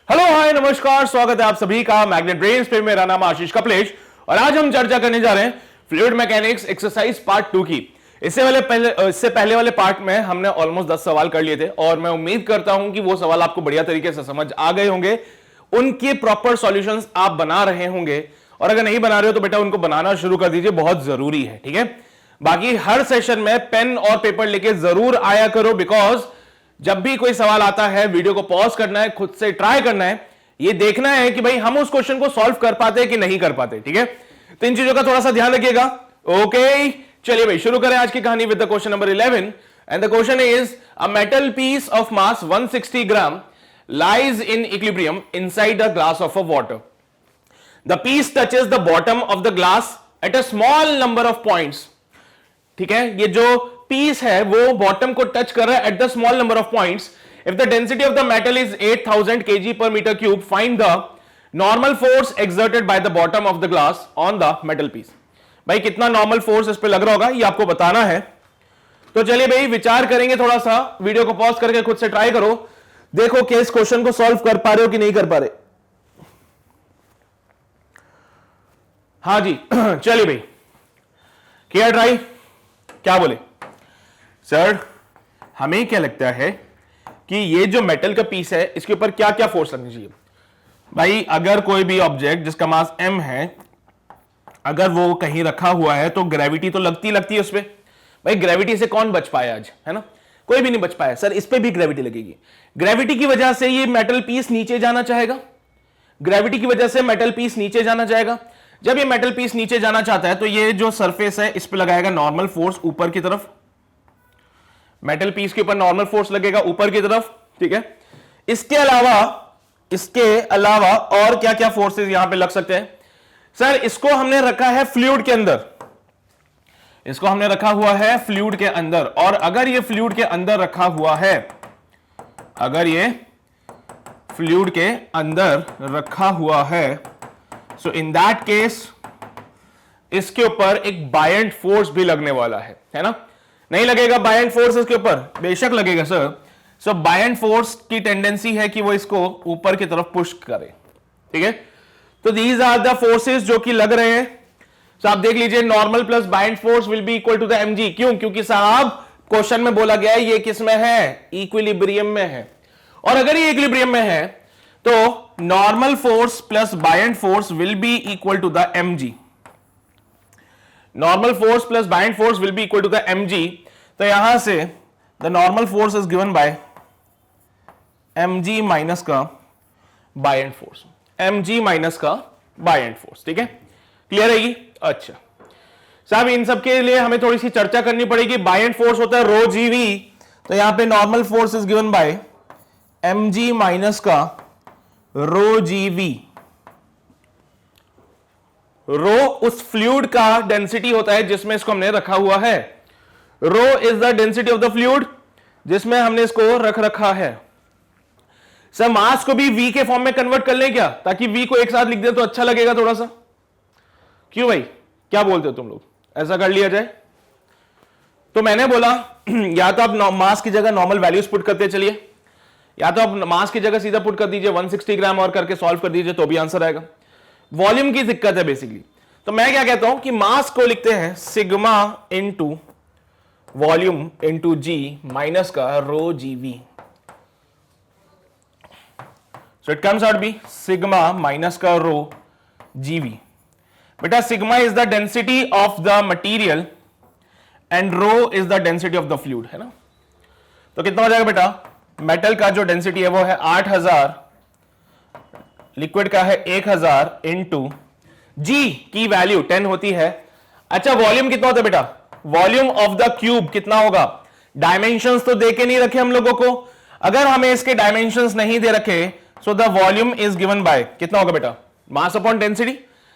Hello hi नमस्कार, स्वागत है आप सभी का मैग्नेट ब्रेन्स पे। मेरा नाम आशीष कपलेश और आज हम चर्चा करने जा रहे हैं फ्लूइड मैकेनिक्स एक्सरसाइज पार्ट 2 की। इससे पहले वाले पार्ट में हमने ऑलमोस्ट 10 सवाल कर लिए थे और मैं उम्मीद करता हूं कि वो सवाल आपको बढ़िया तरीके से समझ आ गए होंगे, उनके प्रॉपर सॉल्यूशंस आप बना रहे होंगे और अगर नहीं बना रहे हो तो बेटा उनको बनाना शुरू कर दीजिए, बहुत जरूरी है। ठीक है, बाकी हर सेशन में पेन और पेपर लेके जरूर आया करो, बिकॉज जब भी कोई सवाल आता है वीडियो को पॉज करना है, खुद से ट्राई करना है, ये देखना है कि भाई हम उस क्वेश्चन को सॉल्व कर पाते हैं कि नहीं कर पाते। ठीक है, तो इन चीजों का थोड़ा सा ध्यान रखिएगा। ओके, चलिए भाई शुरू करें आज की कहानी with the question number 11 and the question is a metal piece of mass 160 gram lies in equilibrium inside a glass of a water. The piece touches the bottom of the glass at a small number of points. ठीक है, ये जो piece है वो bottom को touch कर रहा है at the small number of points. If the density of the metal is 8000 kg per meter cube, find the normal force exerted by the bottom of the glass on the metal piece. भाई कितना normal force इस पे लग रहा होगा ये आपको बताना है। तो चलिए भाई विचार करेंगे, थोड़ा सा वीडियो को पॉज करके खुद से ट्राई करो, देखो कि इस क्वेश्चन को सॉल्व कर पा रहे हो कि नहीं कर पा रहे। हाँ जी चलिए भाई, किया ट्राई, क्या बोले सर? हमें क्या लगता है कि ये जो मेटल का पीस है इसके ऊपर क्या क्या फोर्स लगनी चाहिए? भाई अगर कोई भी ऑब्जेक्ट जिसका मास m है, अगर वो कहीं रखा हुआ है तो ग्रेविटी तो लगती है उस पर। भाई ग्रेविटी से कौन बच पाया आज, है ना? कोई भी नहीं बच पाया। सर इस पे भी ग्रेविटी लगेगी, ग्रेविटी की वजह से ये मेटल पीस नीचे जाना चाहेगा, ग्रेविटी की वजह से मेटल पीस नीचे जाना चाहेगा। जब ये मेटल पीस नीचे जाना चाहता है तो ये जो सरफेस है इस पे लगाएगा नॉर्मल फोर्स ऊपर की तरफ, मेटल पीस के ऊपर नॉर्मल फोर्स लगेगा ऊपर की तरफ। ठीक है, इसके अलावा और क्या क्या फोर्सेस यहां पे लग सकते हैं? सर इसको हमने रखा है फ्लूइड के अंदर, इसको हमने रखा हुआ है फ्लूइड के अंदर, और अगर ये फ्लूइड के अंदर रखा हुआ है, अगर ये फ्लूइड के अंदर रखा हुआ है, सो इन दैट केस इसके ऊपर एक बायंट फोर्स भी लगने वाला है ना? नहीं लगेगा बायंट फोर्स इसके ऊपर? बेशक लगेगा सर। सो बायंट फोर्स की टेंडेंसी है कि वो इसको ऊपर की तरफ पुश करे। ठीक है, तो दीज आर द फोर्सेस जो कि लग रहे हैं। तो आप देख लीजिए, normal plus buoyant force will be equal to the mg। क्यों? क्योंकि साहब क्वेश्चन में बोला गया है ये किस में है, इक्विलिब्रियम में है, और अगर ये इक्विलिब्रियम में है तो normal force plus buoyant force will be equal to the mg। Normal force plus buoyant force will be equal to the mg। तो यहां से the normal force is given by mg minus का buoyant force, mg minus का buoyant force. ठीक है, clear है? अच्छा साहब, इन सब के लिए हमें थोड़ी सी चर्चा करनी पड़ेगी। बायंट फोर्स होता है रो जीवी, तो यहां पे normal force is given by mg minus का रो जीवी। रो उस फ्लूइड का डेंसिटी होता है जिसमें इसको हमने रखा हुआ है। Rho is the density of the fluid जिसमें हमने इसको रखा है। सर मास को भी v के फॉर्म में कन्वर्ट कर लें क्या, ताकि v को एक साथ लिख दे तो अच्छा लगेगा थोड़ा सा? क्यों भाई, क्या बोलते हो तुम लोग? ऐसा कर लिया जाए तो मैंने बोला या तो आप मास की जगह नॉर्मल वैल्यूज पुट करते चलिए, या तो आप मास की जगह सीधा पुट कर दीजिए 160 ग्राम और करके सॉल्व कर दीजिए तो भी आंसर आएगा। वॉल्यूम की दिक्कत है बेसिकली, तो मैं क्या कहता हूं कि मास को लिखते हैं sigma into volume into g minus का rho g v. So it comes out be sigma minus का रो जीवी। बेटा sigma is the density of the material and rho is the density of the fluid, है ना? तो कितना हो जाएगा बेटा? मेटल का जो डेंसिटी है वो है 8000, लिक्विड का है 1000 इंटू जी की वैल्यू 10 होती है। अच्छा वॉल्यूम कितना होता है बेटा? वॉल्यूम ऑफ द क्यूब कितना होगा? डायमेंशंस तो दे के नहीं रखे हम लोगों को, अगर हमें इसके डायमेंशंस नहीं दे रखे so the volume is given bye कितना होगा बेटा? मास अपॉन डेंसिटी।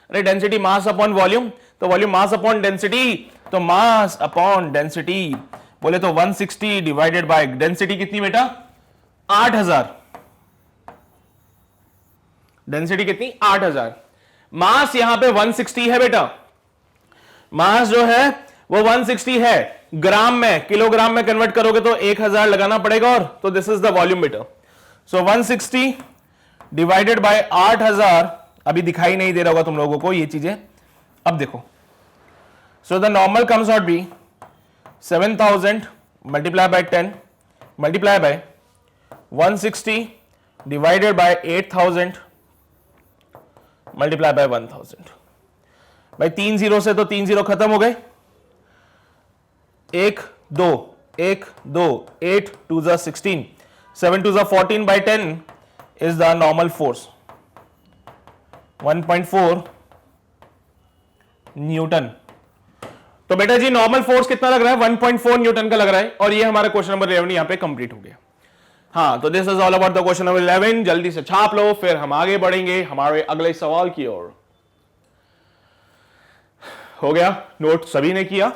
अरे डेंसिटी मास अपॉन वॉल्यूम, तो वॉल्यूम मास अपॉन डेंसिटी, तो मास अपॉन डेंसिटी बोले तो 160 डिवाइडेड बाय डेंसिटी कितनी बेटा? 8000। डेंसिटी कितनी? 8000। मास यहां पे 160 है बेटा, मास जो है वो 160 है, ग्राम में किलोग्राम में कन्वर्ट करोगे तो 1000 लगाना पड़ेगा, और तो दिस इज द वॉल्यूम बेटा। सो 160 डिवाइडेड बाय 8000, अभी दिखाई नहीं दे रहा होगा तुम लोगों को ये चीजें, अब देखो। So the normal comes out be 7000 multiply by 10 multiply by 160 divided by 8000 multiply by 1000। भाई 3 जीरो से तो 3 जीरो खत्म हो गए, 1 2 1 2 8 2 16 7 2 14 by 10 is the normal force 1.4 Newton. तो बेटा जी नॉर्मल फोर्स कितना लग रहा है? 1.4 न्यूटन का लग रहा है। और ये हमारा क्वेश्चन नंबर 11 यहां पे कंप्लीट हो गया। हाँ, तो this is all about the question number 11। जल्दी से छाप लो, फिर हम आगे बढ़ेंगे हमारे अगले सवाल की ओर। हो गया नोट, सभी ने किया?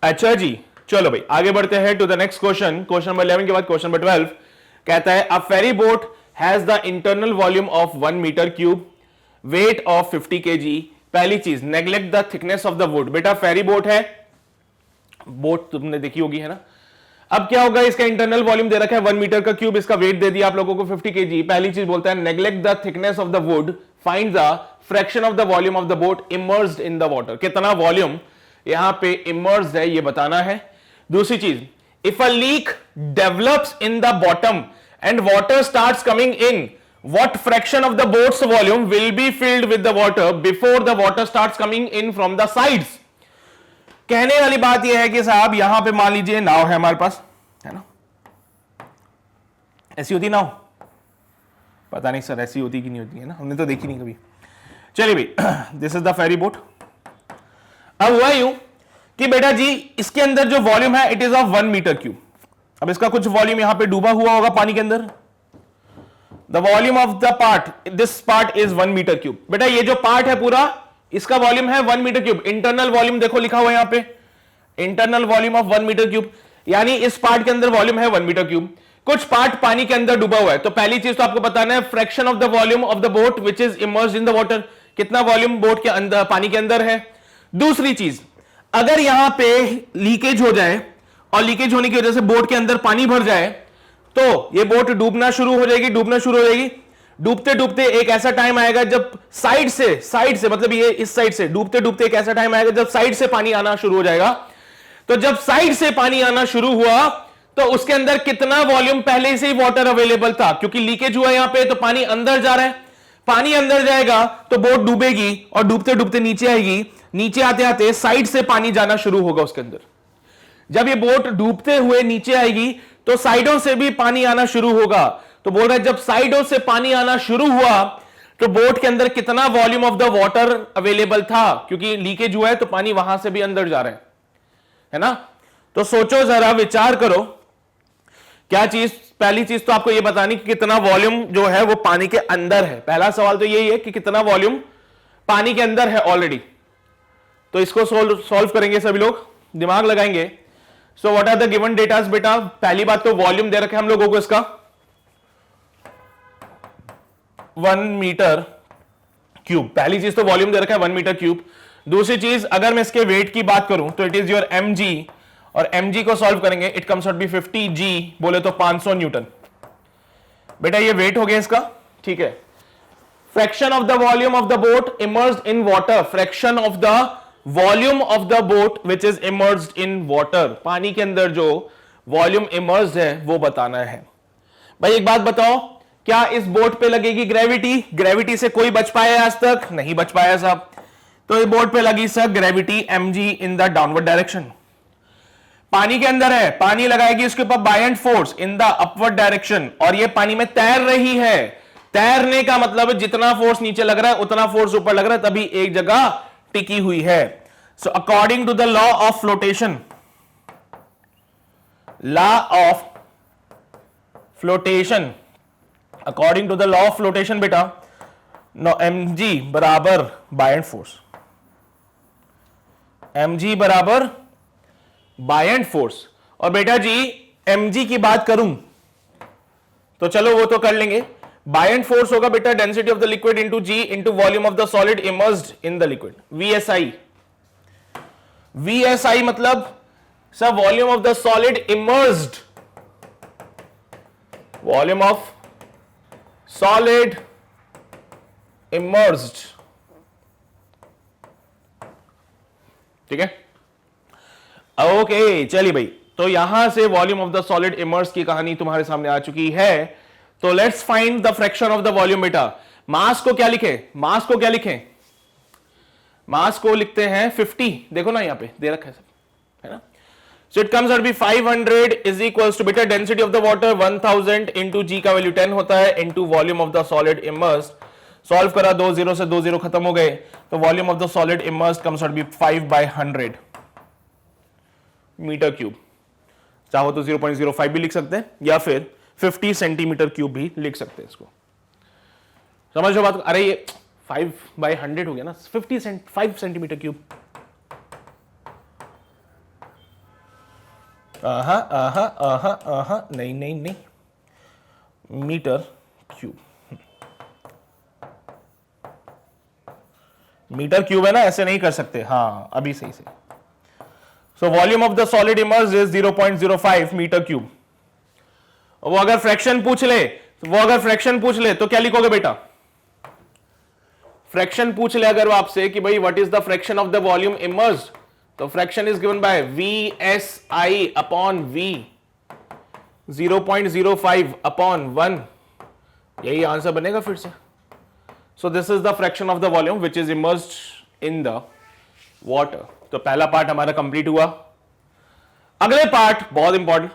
अच्छा जी, चलो भाई आगे बढ़ते हैं to the next question. Question number 11 के बाद क्वेश्चन नंबर 12 कहता है a ferry boat has the internal volume of 1 metre cube, weight of 50 kg। पहली चीज, neglect the thickness of the wood. बेटा फेरी बोट है, बोट तुमने देखी होगी है ना। अब क्या होगा, इसका इंटरनल वॉल्यूम दे रखा है 1 मीटर का क्यूब, इसका वेट दे दिया आप लोगों को 50 kg। पहली चीज बोलता है neglect the thickness of the would, find the fraction of the volume of the boat immersed in the water. कितना वॉल्यूम यहां पे इमर्स्ड है ये बताना है। दूसरी चीज, if a leak develops in the bottom and water starts coming in, what fraction of the boat's volume will be filled with the water before the water starts coming in from the sides। कहने वाली बात यह है कि साहब यहां पे मान लीजिए नाव है हमारे पास, है ना। ऐसी होती नाव? पता नहीं सर ऐसी होती कि नहीं होती है ना, हमने तो देखी नहीं कभी। चलिए भाई, this is the ferry boat. अब हुआ यूं कि बेटा जी इसके अंदर जो वॉल्यूम है it is of 1 metre cube. अब इसका कुछ वॉल्यूम यहां पे डूबा हुआ होगा पानी के अंदर। The volume of the part, this part is 1 metre cube. बेटा ये जो पार्ट है पूरा, इसका वॉल्यूम है 1 मीटर क्यूब। इंटरनल वॉल्यूम देखो लिखा हुआ है यहां पे, internal volume of 1 metre cube, यानी इस पार्ट के अंदर वॉल्यूम है 1 मीटर क्यूब। कुछ पार्ट पानी के अंदर डूबा हुआ है, तो पहली चीज तो आपको बताना है fraction of the volume of the boat which is immersed in the water. कितना वॉल्यूम बोट के अंदर, पानी के अंदर है। दूसरी चीज, अगर यहां पे लीकेज हो जाए और लीकेज होने की वजह से बोट के अंदर पानी भर जाए तो ये बोट डूबना शुरू हो जाएगी, डूबना शुरू हो जाएगी। डूबते डूबते एक ऐसा टाइम आएगा जब साइड से मतलब ये इस साइड से डूबते डूबते एक ऐसा टाइम आएगा जब साइड से पानी आना शुरू हो जाएगा। तो जब साइड से पानी आना शुरू हुआ तो उसके अंदर कितना वॉल्यूम पहले से ही वाटर अवेलेबल था, क्योंकि लीकेज हुआ यहां पे तो पानी अंदर जा रहा है। पानी अंदर जाएगा तो बोट डूबेगी और डूबते डूबते नीचे आएगी। नीचे आते आते साइड से पानी जाना शुरू होगा उसके अंदर। जब ये बोट डूबते हुए नीचे आएगी तो साइडों से भी पानी आना शुरू होगा। तो बोल रहा है जब साइडों से पानी आना शुरू हुआ तो बोट के अंदर कितना volume of the water available था, क्योंकि लीकेज हुआ है तो पानी वहां से भी अंदर जा रहा है ना। तो सोचो जरा, विचार करो क्या चीज। पहली चीज तो आपको यह बतानी कि कितना वॉल्यूम जो है वो पानी के अंदर है। पहला सवाल तो यही है कि कितना वॉल्यूम पानी के अंदर है ऑलरेडी। तो इसको सॉल्व करेंगे सभी लोग, दिमाग लगाएंगे। So what are the given datas बेटा। पहली बात तो वॉल्यूम दे रखे हम लोगों को इसका 1 मीटर क्यूब। पहली चीज तो वॉल्यूम दे रखा है 1 मीटर क्यूब। दूसरी चीज, अगर मैं इसके वेट की बात करूं तो इट इज योर mg, और mg को सॉल्व करेंगे it comes out be 50 g, बोले तो 500 न्यूटन। बेटा ये वेट हो गया इसका, ठीक है। Fraction of the volume of the boat immersed in water, fraction of the volume of the boat which is immersed in water. पानी के अंदर जो वॉल्यूम इमर्स्ड है वो बताना है। भाई एक बात बताओ, क्या इस बोट पे लगेगी ग्रेविटी? ग्रेविटी से कोई बच पाया आज तक? नहीं बच पाया साहब। तो इस बोट पे लगी सर gravity mg in the downward direction. पानी के अंदर है, पानी लगाएगी उसके ऊपर buoyant force in the upward direction, और ये पानी में तैर रही है। तैरने का मतलब जितना फोर्स नीचे लग रहा है उतना फोर्स ऊपर लग रहा है, तभी एक जगह टिकी हुई है। So according to the law of flotation, law of flotation, according to the law of flotation बेटा, नो mg बराबर बायएंट फोर्स, mg बराबर बायएंट फोर्स। और बेटा जी mg की बात करूं तो चलो वो तो कर लेंगे। बायएंट फोर्स होगा बेटा density of the liquid into g into volume of the solid immersed in the liquid, VSI। VSI मतलब sir volume of the solid immersed, volume of solid immersed, ठीक है। ओके चलिए भाई, तो यहां से volume of the solid immerse की कहानी तुम्हारे सामने आ चुकी है। तो let's find the fraction of the volume बेटा। मास को क्या लिखे, मास को क्या लिखें, मास को लिखते हैं 50, देखो ना यहां पे दे रखा है सब, है ना। So it comes out be 500 is equals to बेटा density of the water 1000 into g का वैल्यू 10 होता है into volume of the solid immersed. Solve करा, 2 0 से 2 0 खत्म हो गए, तो volume of the solid immersed comes out be 5/100 metre cube. चाहो तो 0.05 भी लिख सकते हैं या फिर 50 सेंटीमीटर क्यूब भी लिख सकते हैं इसको। समझ लो बात। अरे ये 5/100 हो गया ना, 5 सेंटीमीटर क्यूब। नहीं नहीं नहीं, मीटर क्यूब, मीटर क्यूब है ना, ऐसे नहीं कर सकते। हाँ अभी सही से। So volume of the solid immersed is 0.05 metre cube. वो अगर फ्रैक्शन पूछ ले, तो क्या लिखोगे बेटा? फ्रैक्शन पूछ ले अगर वो आपसे कि भाई what is the fraction of the volume immersed, तो fraction is given by VSI upon V, 0.05 upon 1, यही आंसर बनेगा फिर से। So this is the fraction of the volume which is immersed in the water. तो पहला part हमारा complete हुआ। अगले पार्ट बहुत इंपॉर्टेंट,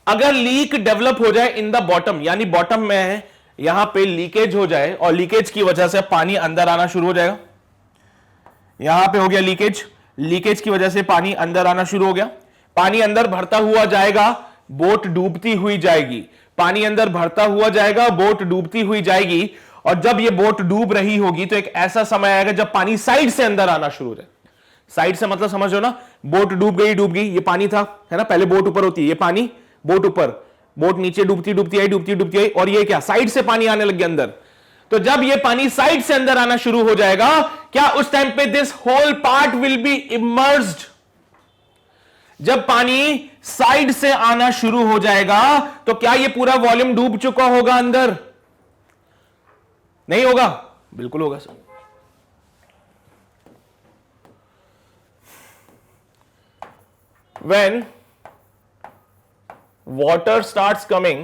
अगर लीक डेवलप हो जाए इन द बॉटम, यानी बॉटम में यहां पे लीकेज हो जाए और लीकेज की वजह से पानी अंदर आना शुरू हो जाएगा। यहां पे हो गया लीकेज, लीकेज की वजह से पानी अंदर आना शुरू हो गया, पानी अंदर भरता हुआ जाएगा, बोट डूबती हुई जाएगी, पानी अंदर भरता हुआ जाएगा, बोट डूबती हुई जाएगी। और जब ये बोट डूब रही होगी तो एक ऐसा समय आएगा जब पानी साइड से अंदर आना शुरू हो जाए। साइड से मतलब समझ लो ना, बोट डूब गई, ये पानी था, है ना, पहले बोट ऊपर होती है, ये पानी बोट ऊपर, बोट नीचे डूबती आई, और ये क्या साइड से पानी आने लग गया अंदर। तो जब ये पानी साइड से अंदर आना शुरू हो जाएगा, क्या उस टाइम पे this whole part will be immersed. जब पानी साइड से आना शुरू हो जाएगा तो क्या ये पूरा वॉल्यूम डूब चुका होगा अंदर? नहीं होगा? बिल्कुल होगा sir. When water starts coming,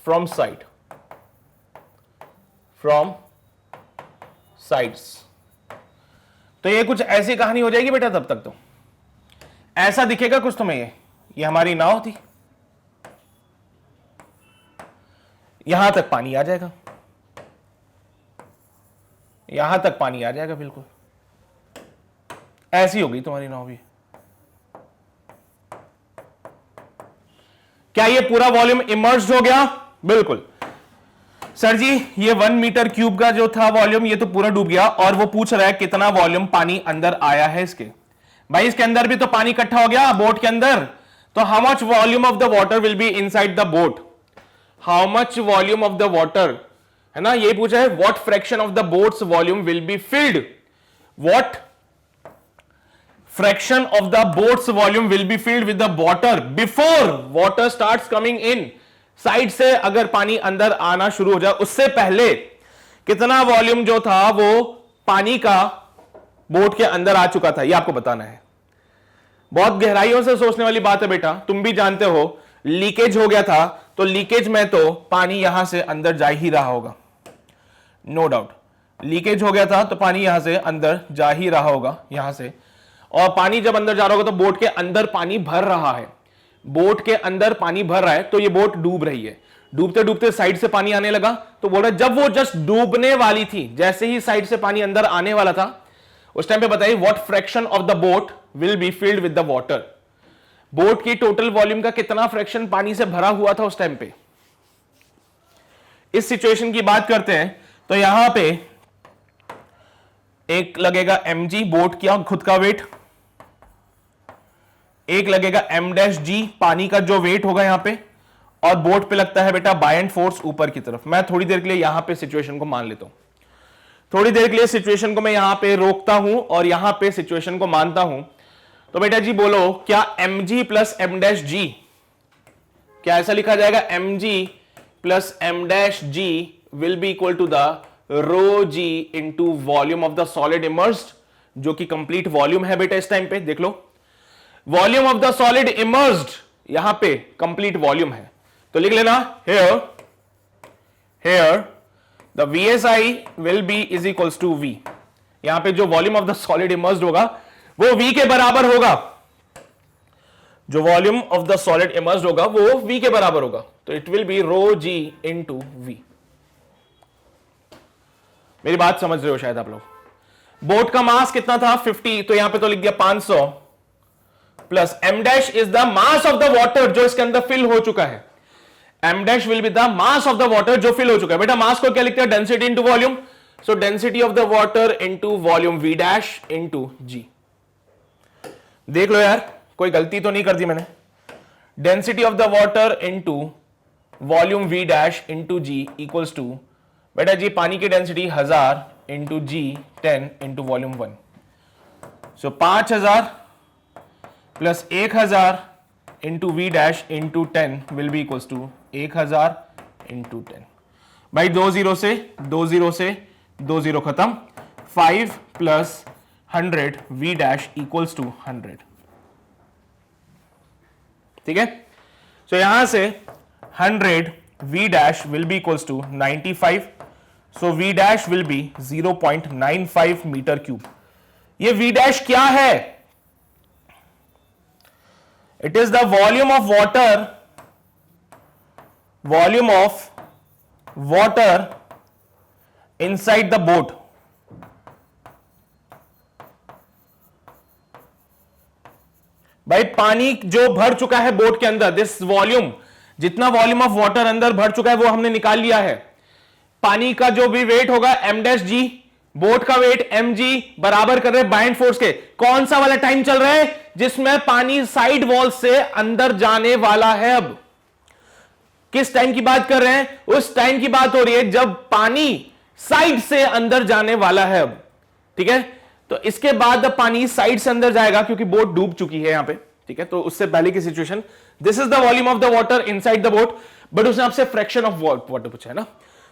from sides, तो ये कुछ ऐसी कहानी हो जाएगी बेटा। तब तक तो ऐसा दिखेगा कुछ तुम्हें, ये हमारी नाव थी, यहां तक पानी आ जाएगा, यहां तक पानी आ जाएगा, बिल्कुल ऐसी होगी तुम्हारी नाव भी। क्या ये पूरा वॉल्यूम इमर्स्ड हो गया? बिल्कुल सर जी, ये 1 मीटर क्यूब का जो था वॉल्यूम, ये तो पूरा डूब गया। और वो पूछ रहा है कितना वॉल्यूम पानी अंदर आया है इसके। भाई इसके अंदर भी तो पानी इकट्ठा हो गया बोट के अंदर, तो how much volume of the water will be inside the boat, how much volume of the water, है ना, ये पूछा है। What fraction of the boats volume will be filled, what fraction of the boats volume will be filled with the water before water starts coming in. Side से अगर पानी अंदर आना शुरू हो जाए, उससे पहले कितना वॉल्यूम जो था वो पानी का बोट के अंदर आ चुका था, ये आपको बताना है। बहुत गहराइयों से सोचने वाली बात है बेटा। तुम भी जानते हो लीकेज हो गया था, तो लीकेज में तो पानी यहां से अंदर जा ही रहा होगा, नो डाउट। लीकेज हो गया था तो पानी यहां से अंदर जा ही रहा होगा, यहां से। और पानी जब अंदर जा रहा होगा तो बोट के अंदर पानी भर रहा है, बोट के अंदर पानी भर रहा है, तो ये बोट डूब रही है। डूबते डूबते साइड से पानी आने लगा, तो बोल रहा है जब वो जस्ट डूबने वाली थी, जैसे ही साइड से पानी अंदर आने वाला था, उस टाइम पे बताइए what fraction of the boat will be filled with the water. Boat की टोटल वॉल्यूम का कितना फ्रैक्शन पानी से भरा हुआ था उस टाइम पे। इस सिचुएशन की बात करते हैं तो यहां पे एक लगेगा mg बोट का खुद का वेट, एक लगेगा m-g पानी का जो वेट होगा यहां पे, और बोट पे लगता है बेटा बायएंड फोर्स ऊपर की तरफ। मैं थोड़ी देर के लिए यहां पे सिचुएशन को मान लेता हूं, थोड़ी देर के लिए सिचुएशन को मैं यहां पे रोकता हूं और यहां पे सिचुएशन को मानता हूं। तो बेटा जी बोलो, क्या mg plus m dash g, क्या ऐसा लिखा जाएगा mg plus m dash g will be equal to the rho g into volume of the solid immersed, जो कि कंप्लीट वॉल्यूम है बेटा इस टाइम पे। देख लो, volume of the solid immersed, यहां पे कंप्लीट वॉल्यूम है, तो लिख लेना here the VSI will be is equals to V। यहां पे जो volume of the solid immersed होगा वो V के बराबर होगा, जो volume of the solid immersed होगा वो V के बराबर होगा, तो it will be rho g into V। मेरी बात समझ रहे हो शायद आप लोग। बोट का मास कितना था 50, तो यहां पे तो लिख दिया 500 plus m dash is the mass of the water जो इसके अंदर फिल हो चुका है, m dash will be the mass of the water जो फिल हो चुका है। बेटा मास को क्या लिखते हैं, density into volume, so density of the water into volume v dash into g। देख लो यार, कोई गलती तो नहीं कर दी मैंने। Density of the water into volume v dash into g equals to, बेटा जी पानी की डेंसिटी 1000 into g 10 into volume 1, so 5000 plus 1000 into v dash into 10 will be equals to 1000 into 10। भाई 2 0 से 2 0 खत्म, 5 plus 100 v dash equals to 100। ठीक है, सो यहां से 100 v dash will be equals to 95, so v dash will be 0.95 metre cube. ये v dash क्या है, it is the volume of water inside the boat. भाई पानी जो भर चुका है बोट के अंदर, दिस वॉल्यूम, जितना वॉल्यूम ऑफ वाटर अंदर भर चुका है वो हमने निकाल लिया है। पानी का जो भी वेट होगा m डैश जी, बोट का वेट mg बराबर कर रहे बाइंड फोर्स के। कौन सा वाला टाइम चल रहा है जिसमें पानी साइड वॉल से अंदर जाने वाला है। अब किस टाइम की बात कर रहे हैं, उस टाइम की बात हो रही है जब पानी साइड से अंदर जाने वाला है। अब ठीक है, तो इसके बाद अब पानी साइड से अंदर जाएगा क्योंकि बोट डूब चुकी है यहां पे। ठीक है, तो उससे पहले की situation, this is the volume of the water inside the boat, but उसने आपसे फ्रैक्शन ऑफ वाटर पूछा है ना,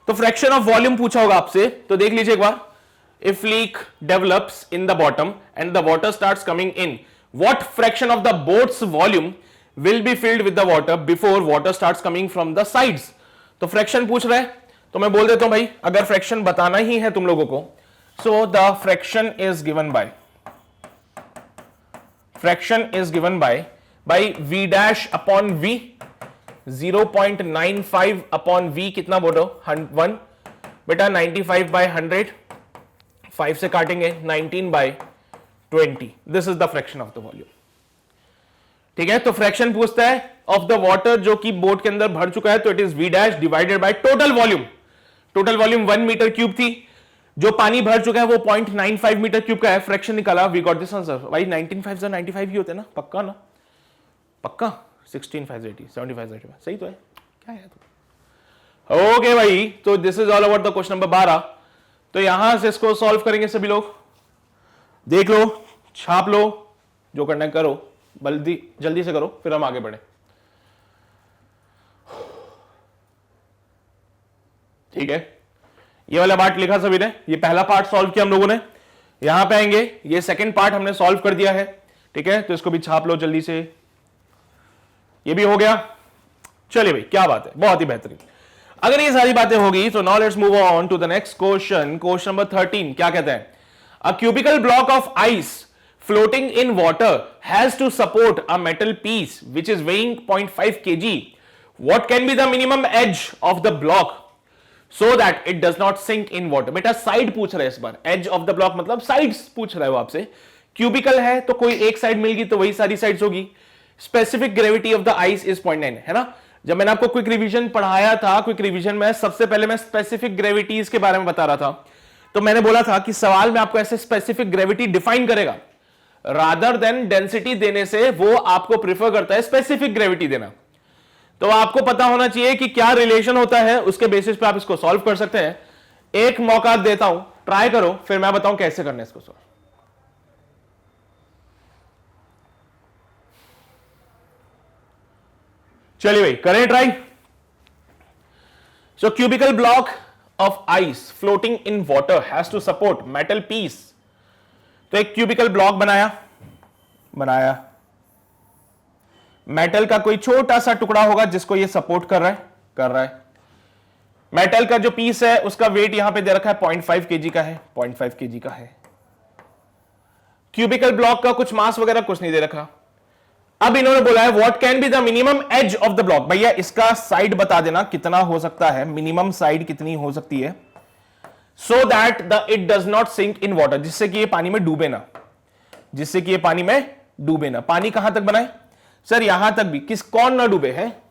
तो फ्रैक्शन ऑफ वॉल्यूम पूछा होगा आपसे, तो देख लीजिए एक बार। If leak develops in the bottom and the water starts coming in, what fraction of the boat's volume will be filled with the water before water starts coming from the sides? तो fraction पूछ रहे हैं, तो मैं बोल देता हूं भाई, अगर फ्रैक्शन बताना ही है तुम लोगों को, so the fraction is given by v dash upon v, 0.95 upon v, कितना बोलो 1, बेटा 95 by 100, 5 से काटेंगे 19 by 20, this is the fraction of the volume. ठीक है, तो फ्रैक्शन पूछता है ऑफ द वाटर जो कि बोट के अंदर भर चुका है, तो it is v dash divided by total volume. Total volume 1 metre cube थी, जो पानी भर चुका है वो 0.95 मीटर क्यूब का है। फ्रैक्शन निकाला, वी गॉट दिस आंसर। भाई 19 5 95 ही होते ना, पक्का ना, पक्का 16 5 80 75 85 सही तो है, क्या है तो ओके भाई। तो this is all about the question number 12। तो यहां से इसको सॉल्व करेंगे सभी लोग, देख लो, छाप लो, जो करना है करो, जल्दी से करो, फिर हम आगे बढ़े। ठीक है, ये वाला पार्ट लिखा सभी ने, ये पहला पार्ट सॉल्व किया हम लोगों ने। यहां पे आएंगे, ये सेकंड पार्ट हमने सॉल्व कर दिया है। ठीक है, तो इसको भी छाप लो जल्दी से, ये भी हो गया। चलिए भाई, क्या बात है, बहुत ही बेहतरीन। अगर ये सारी बातें होगी तो now let's move on to the next question. Question number 13 क्या कहता है, a cubical block of ice floating in water has to support a metal piece which is weighing 0.5 kg. What can be the minimum edge of the block so that it does not sink in water. बेटा side पूछ रहा है इस बार, edge of the block मतलब sides पूछ रहा है वो आपसे। क्यूबिकल है तो कोई एक साइड मिल गई तो वही सारी साइड्स होगी। Specific gravity of the ice is 0.9 है ना। जब मैंने आपको क्विक रिवीजन पढ़ाया था, क्विक रिवीजन में सबसे पहले मैं स्पेसिफिक ग्रेविटीज के बारे में बता रहा था, तो मैंने बोला था कि सवाल में आपको ऐसे स्पेसिफिक ग्रेविटी डिफाइन करेगा, रादर देन डेंसिटी देने से वो आपको प्रेफर करता है स्पेसिफिक ग्रेविटी देना। तो आपको पता होना चाहिए कि क्या रिलेशन होता है, उसके बेसिस पे आप इसको सॉल्व कर सकते हैं। एक मौका देता हूं, ट्राई करो, फिर मैं बताऊं कैसे करना है इसको सॉल्व। चलिए भाई करें try. So cubical block of ice floating in water has to support metal piece. तो एक क्यूबिकल ब्लॉक बनाया मेटल का कोई छोटा सा टुकड़ा होगा जिसको ये सपोर्ट कर रहा है। मेटल का जो पीस है उसका वेट यहां पे दे रखा है 0.5 केजी का है, 0.5 केजी का है। क्यूबिकल ब्लॉक का कुछ मास वगैरह कुछ नहीं दे रखा। अब इन्होंने बोला है what can be the minimum edge of the block. भैया इसका साइड बता देना कितना हो सकता है, मिनिमम साइड कितनी हो सकती है, so that the it does not sink in water, जिससे कि ये पानी में डूबे ना, पानी कहां तक बनाए सर, यहां तक भी कौन ना डूबे है,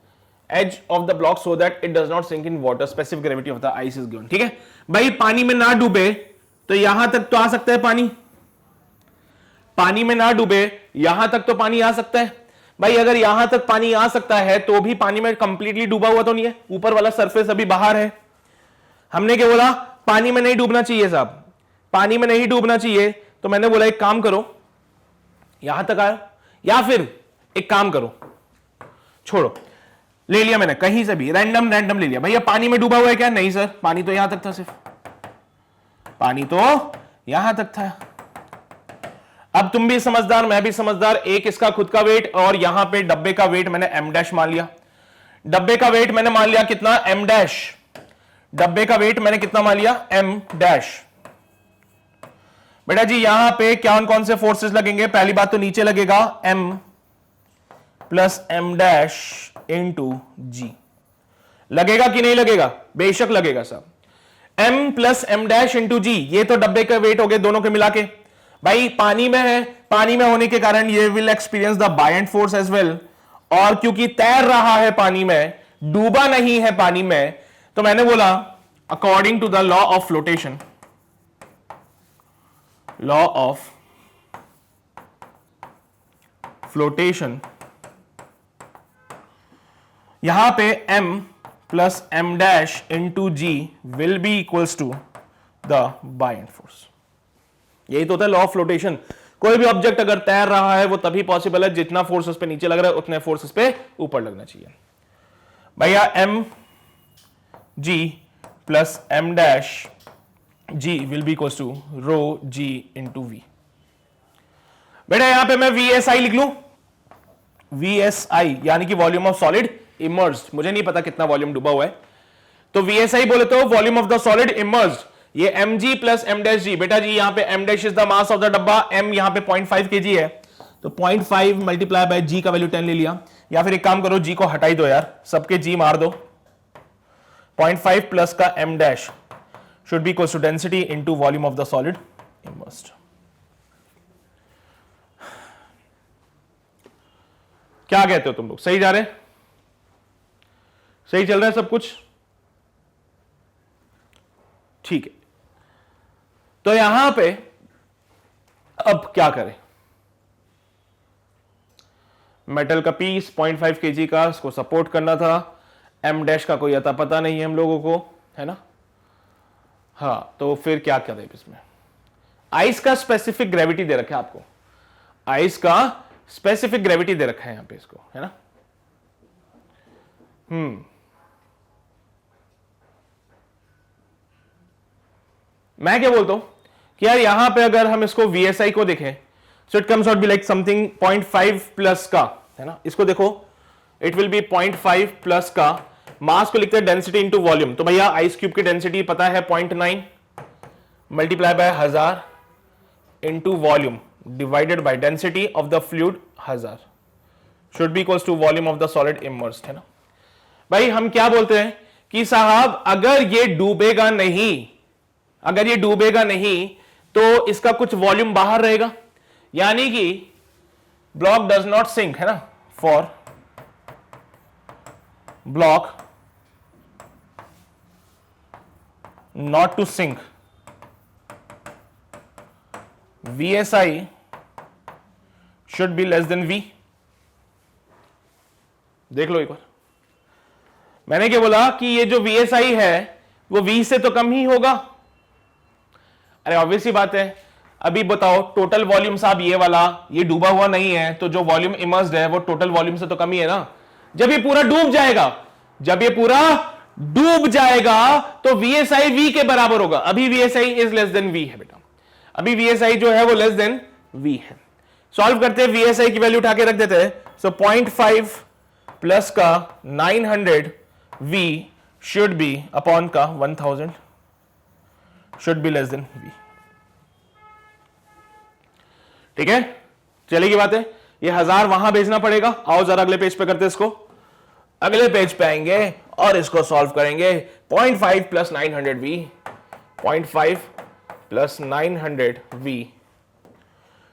edge of the block so that it does not sink in water, specific gravity of the ice is given. ठीक है भाई, पानी में ना डूबे तो यहां तक तो आ सकता है पानी में ना डूबे यहां तक तो पानी आ सकता है। भाई अगर यहां तक पानी आ सकता है तो भी पानी में कंप्लीटली डूबा हुआ तो नहीं है, ऊपर वाला सरफेस अभी बाहर है। हमने क्या बोला, पानी में नहीं डूबना चाहिए साहब, पानी में नहीं डूबना चाहिए। तो मैंने बोला एक काम करो, यहां तक आयो, या फिर एक काम करो, छोड़ो, ले लिया मैंने कहीं से भी रैंडम ले लिया। भैया पानी में डूबा हुआ है क्या, नहीं सर, पानी तो यहां तक था, सिर्फ पानी तो यहां तक था। अब तुम भी समझदार, मैं भी समझदार, एक इसका खुद का वेट और यहां पे डब्बे का वेट मैंने एम डैश मान लिया। डब्बे का वेट मैंने मान लिया कितना, एम डैश। डब्बे का वेट मैंने कितना मान लिया, एम डैश। बेटा जी यहां पे कौन से फोर्सेस लगेंगे, पहली बात तो नीचे लगेगा m plus m dash into g. लगेगा कि नहीं लगेगा, बेशक लगेगा साहब। M plus m dash into g, ये तो डब्बे का वेट हो गए दोनों के मिला के। भाई पानी में है, पानी में होने के कारण ये will experience the buoyant force as well, और क्योंकि तैर रहा है पानी में, डूबा नहीं है पानी में, तो मैंने बोला according to the law of flotation, यहां पे m plus m dash into g will be equals to the buoyant force. यही तो होता है लॉ ऑफ फ्लोटेशन। कोई भी ऑब्जेक्ट अगर तैर रहा है वो तभी पॉसिबल है जितना फोर्स उस पे नीचे लग रहा है उतने फोर्स उस पे ऊपर लगना चाहिए। भैया m g plus m dash g will be equals to rho g into v. बेटा यहां पे मैं VSI लिख लूं, VSI यानी कि वॉल्यूम ऑफ सॉलिड इमर्ज्ड। मुझे नहीं पता कितना वॉल्यूम डूबा हुआ है, तो VSI बोले तो volume of the solid emerged. ये mg प्लस एम डैश जी, बेटा जी यहां पे m dash is the mass of the डब्बा, m यहां पे 0.5 kg है, तो 0.5 मल्टीप्लाई बाय g का वैल्यू 10 ले लिया। या फिर एक काम करो, g को हटाई दो यार, सबके g मार दो। 0.5 प्लस का m dash should be equal to density into volume of the solid immersed. क्या कहते हो तुम लोग, सही जा रहे, सही चल रहा है सब कुछ, ठीक है। तो यहां पे अब क्या करें, मेटल का पीस 0.5 kg का, इसको सपोर्ट करना था, एम डैश का कोई अता पता नहीं है हम लोगों को, है ना। हाँ तो फिर क्या करें इसमें, आइस का स्पेसिफिक ग्रेविटी दे रखा है आपको, आइस का स्पेसिफिक ग्रेविटी दे रखा है यहां पे इसको, है ना। मैं क्या बोलता हूं कि यार यहां पे अगर हम इसको VSI को देखें, सो it comes out be like something 0.5 plus का, है ना। इसको देखो, इट विल बी 0.5 प्लस का, मास को लिखते हैं डेंसिटी इनटू वॉल्यूम। तो भैया आइस क्यूब की डेंसिटी पता है 0.9 multiply by 1000 into volume divided by density of the fluid 1000 should be equals to volume of the solid immersed, है ना। भाई हम क्या बोलते हैं कि साहब अगर ये डूबेगा नहीं, अगर ये डूबेगा नहीं तो इसका कुछ वॉल्यूम बाहर रहेगा, यानी कि ब्लॉक डज नॉट सिंक, है ना। For block not to sink, VSI should be less than V। देख लो एक बार, मैंने क्या बोला कि ये जो VSI है वो V से तो कम ही होगा। अरे ऑब्वियसली बात है, अभी बताओ टोटल वॉल्यूम साहब ये वाला, ये डूबा हुआ नहीं है, तो जो वॉल्यूम इमर्ज्ड है वो टोटल वॉल्यूम से तो कम ही है ना। जब ये पूरा डूब जाएगा, जब ये पूरा डूब जाएगा तो VSI V के बराबर होगा। अभी VSI is less than V है बेटा, अभी VSI जो है वो लेस देन V है। सॉल्व करते हैं, VSI की वैल्यू उठा के रख देते हैं। सो 0.5 प्लस का 900 V शुड बी अपॉन का 1000 should be less than V। ठीक है, चलेगी बातें। ये 1000 वहां भेजना पड़ेगा। आओ जरा अगले पेज पे करते हैं इसको, अगले पेज पे आएंगे और इसको सॉल्व करेंगे। 0.5 plus 900 V, 0.5 plus 900 V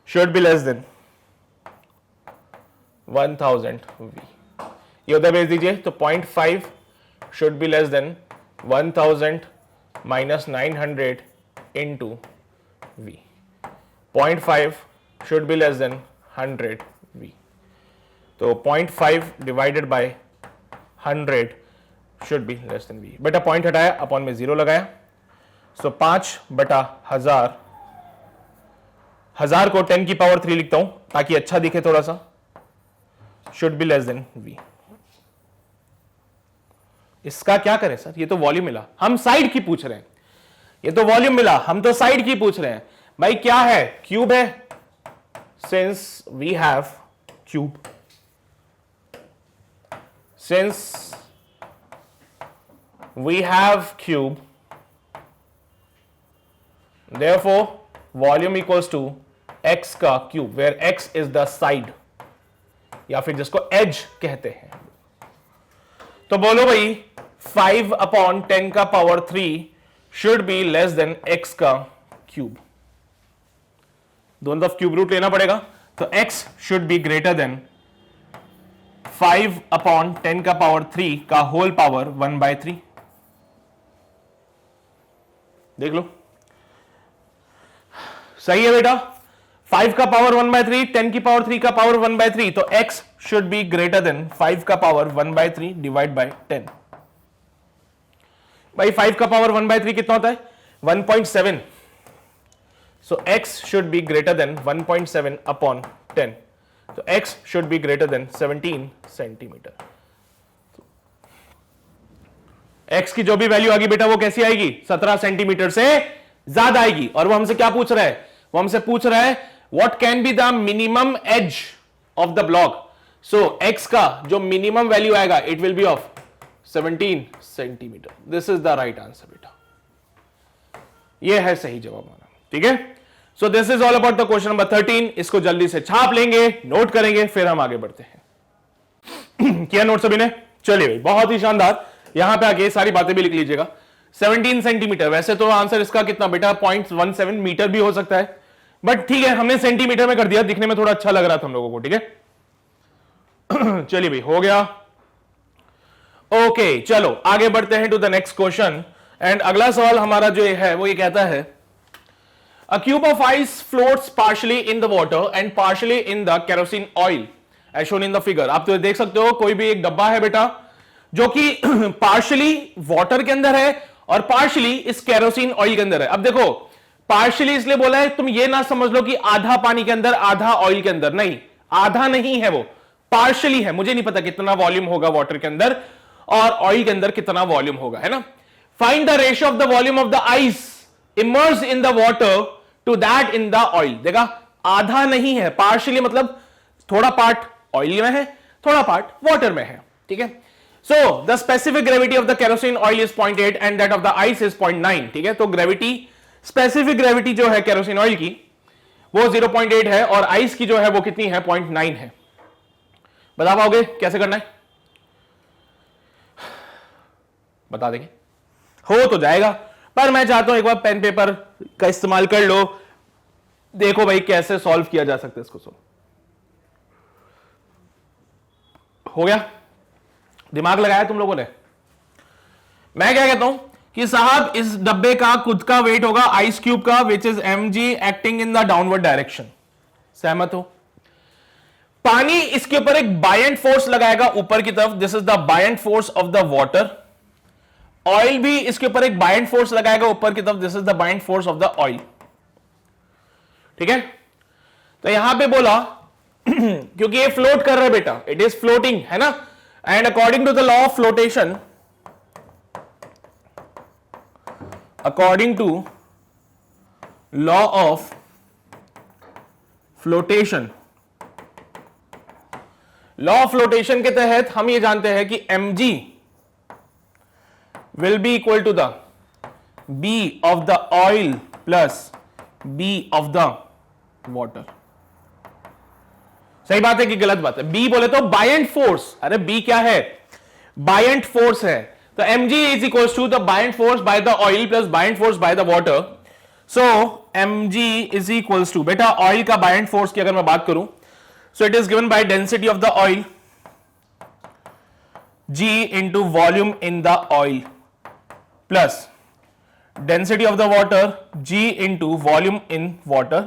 should be less then 1000 V। ये उधर भेज दीजिए। तो 0.5 should be less then 1000 minus 900 into V। 0.5 should be less than 100 V। तो 0.5 divided by 100 should be less than V। बेटा पॉइंट हटाया, अपॉन में 0 लगाया। सो 5/1000, 1000 को 10 की पावर 3 लिखता हूं ताकि अच्छा दिखे थोड़ा सा, should be less than V। इसका क्या करें सर, ये तो वॉल्यूम मिला, हम साइड की पूछ रहे हैं। ये तो वॉल्यूम मिला, हम तो साइड की पूछ रहे हैं। भाई क्या है, क्यूब है। Since we have cube, since we have cube, therefore volume equals to x का cube, where x is the side या फिर जिसको edge कहते हैं। तो बोलो भाई 5/10 का power 3 should be less than x का cube। दोनों तरफ क्यूब रूट लेना पड़ेगा। तो x should be greater than 5/10 का पावर 3 का होल पावर 1/3। देख लो, सही है बेटा। 5 का पावर 1/3, 10 की पावर 3 का पावर 1/3, तो x should be greater than 5 का पावर 1/3 डिवाइड बाय 10। भाई 5 का पावर 1/3 कितना होता है, 1.7। So x should be greater than 1.7 upon 10. So x should be greater than 17 centimetre. x की जो भी वैल्यू आएगी बेटा वो कैसी आएगी, 17 सेंटीमीटर से ज्यादा आएगी। और वो हमसे क्या पूछ रहा है, वो हमसे पूछ रहा है what can be the minimum edge of the block. So x का जो मिनिमम वैल्यू आएगा it will be of 17 centimetre. This is the right answer बेटा, ये है सही जवाब हमारा। ठीक है, so this is all about the question number 13। इसको जल्दी से छाप लेंगे, नोट करेंगे, फिर हम आगे बढ़ते हैं। किया नोट सभी ने? चलिए भाई, बहुत ही शानदार। यहां पे आके सारी बातें भी लिख लीजिएगा। 17 सेंटीमीटर, वैसे तो आंसर इसका कितना बेटा 0.17 मीटर भी हो सकता है, बट ठीक है हमने सेंटीमीटर में कर दिया, दिखने में थोड़ा अच्छा लग रहा था हम लोगों को। ठीक है चलिए भाई, हो गया। ओके चलो आगे बढ़ते हैं to the next question. And अगला सवाल हमारा जो है वो ये कहता है A cube of ice floats partially in the water and partially in the kerosene oil as shown in the figure। आप तो देख सकते हो कोई भी एक डब्बा है बेटा जो कि पार्शियली वाटर के अंदर है और पार्शियली इस केरोसिन ऑयल के अंदर है। अब देखो पार्शियली इसलिए बोला है, तुम ये ना समझ लो कि आधा पानी के अंदर आधा ऑयल के अंदर, नहीं, आधा नहीं है, वो पार्शियली है। मुझे नहीं पता कितना वॉल्यूम होगा वाटर के अंदर और ऑयल के अंदर कितना वॉल्यूम होगा, है ना। Find the ratio of the volume of the ice immersed in the water to that in the oil. देखा आधा नहीं है, पार्शियली मतलब थोड़ा पार्ट ऑयल में है, थोड़ा पार्ट वाटर में है। ठीक है, so the specific gravity of the kerosene oil is 0.8 and that of the ice is 0.9। ठीक है, तो ग्रेविटी, स्पेसिफिक ग्रेविटी जो है केरोसिन ऑयल की वो 0.8 है और आइस की जो है वो कितनी है, 0.9 है। बता पाओगे कैसे करना है? बता देंगे, हो तो जाएगा, पर मैं चाहता हूं एक बार पेन पेपर का इस्तेमाल कर लो, देखो भाई कैसे सॉल्व किया जा सकता है इसको। हो गया, दिमाग लगाया तुम लोगों ने। मैं क्या कहता हूं कि साहब इस डब्बे का खुद का वेट होगा आइस क्यूब का, which is mg acting in the downward direction. सहमत हो? पानी इसके ऊपर एक बायंट फोर्स लगाएगा ऊपर की तरफ, this is the buoyant force of the water. Oil भी इसके ऊपर एक बायंट फोर्स लगाएगा ऊपर की तरफ, this is the buoyant force of the oil. ठीक है, तो यहां पे बोला क्योंकि ये फ्लोट कर रहा है बेटा, इट इज फ्लोटिंग, है ना। and according to the law of flotation, according to law of flotation, law of flotation के तहत हम ये जानते हैं कि mg will be equal to the B of the oil plus B of the water. सही बात है कि गलत बात है? B बोले तो बायंट फोर्स, अरे B क्या है? बायंट फोर्स है, तो mg is equals to the buoyant force by the oil plus buoyant force by the water. So mg is equals to, बेटा ऑयल का बायंट फोर्स की अगर मैं बात करूं, so it is given by density of the oil g into volume in the oil plus density of the water g into volume in water.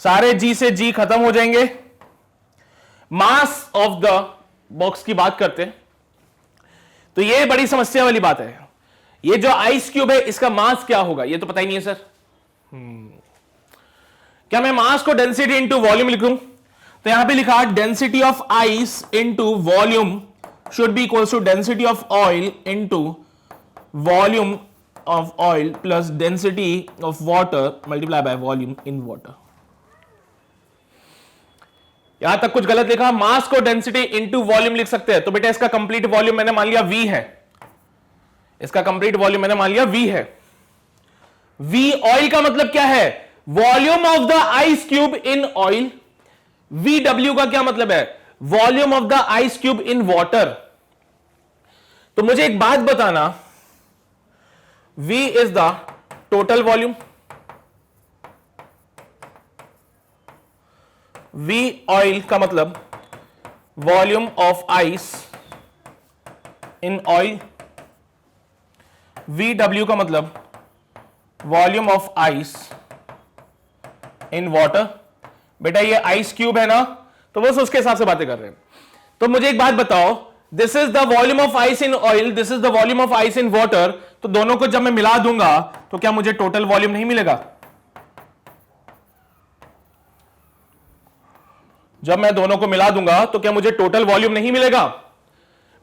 सारे g से g खत्म हो जाएंगे. मास ऑफ द बॉक्स की बात करते हैं तो ये बड़ी समस्या वाली बात है. ये जो आइस क्यूब है इसका मास क्या होगा ये तो पता ही नहीं है सर. क्या मैं मास को डेंसिटी इंटू वॉल्यूम लिख दूं? तो यहां पे लिखा density of ice into volume should be equals to density of oil into volume of oil plus density of water multiply by volume in water. यहां तक कुछ गलत लिखा. मास को डेंसिटी इंटू वॉल्यूम लिख सकते हैं, तो बेटा इसका कंप्लीट वॉल्यूम मैंने मान लिया V है. इसका कंप्लीट वॉल्यूम मैंने मान लिया V है. V ऑयल का मतलब क्या है? Volume of the ice cube in oil. VW का क्या मतलब है? Volume of the ice cube in water. तो मुझे एक बात बताना, V is the total volume, V oil का मतलब volume of ice in oil. VW का मतलब volume of ice in water. बेटा ये आइस क्यूब है ना, तो बस उसके हिसाब से बातें कर रहे हैं. तो मुझे एक बात बताओ, this is the volume of ice in oil, this is the volume of ice in water. तो दोनों को जब मैं मिला दूंगा तो क्या मुझे टोटल वॉल्यूम नहीं मिलेगा? जब मैं दोनों को मिला दूंगा तो क्या मुझे टोटल वॉल्यूम नहीं मिलेगा?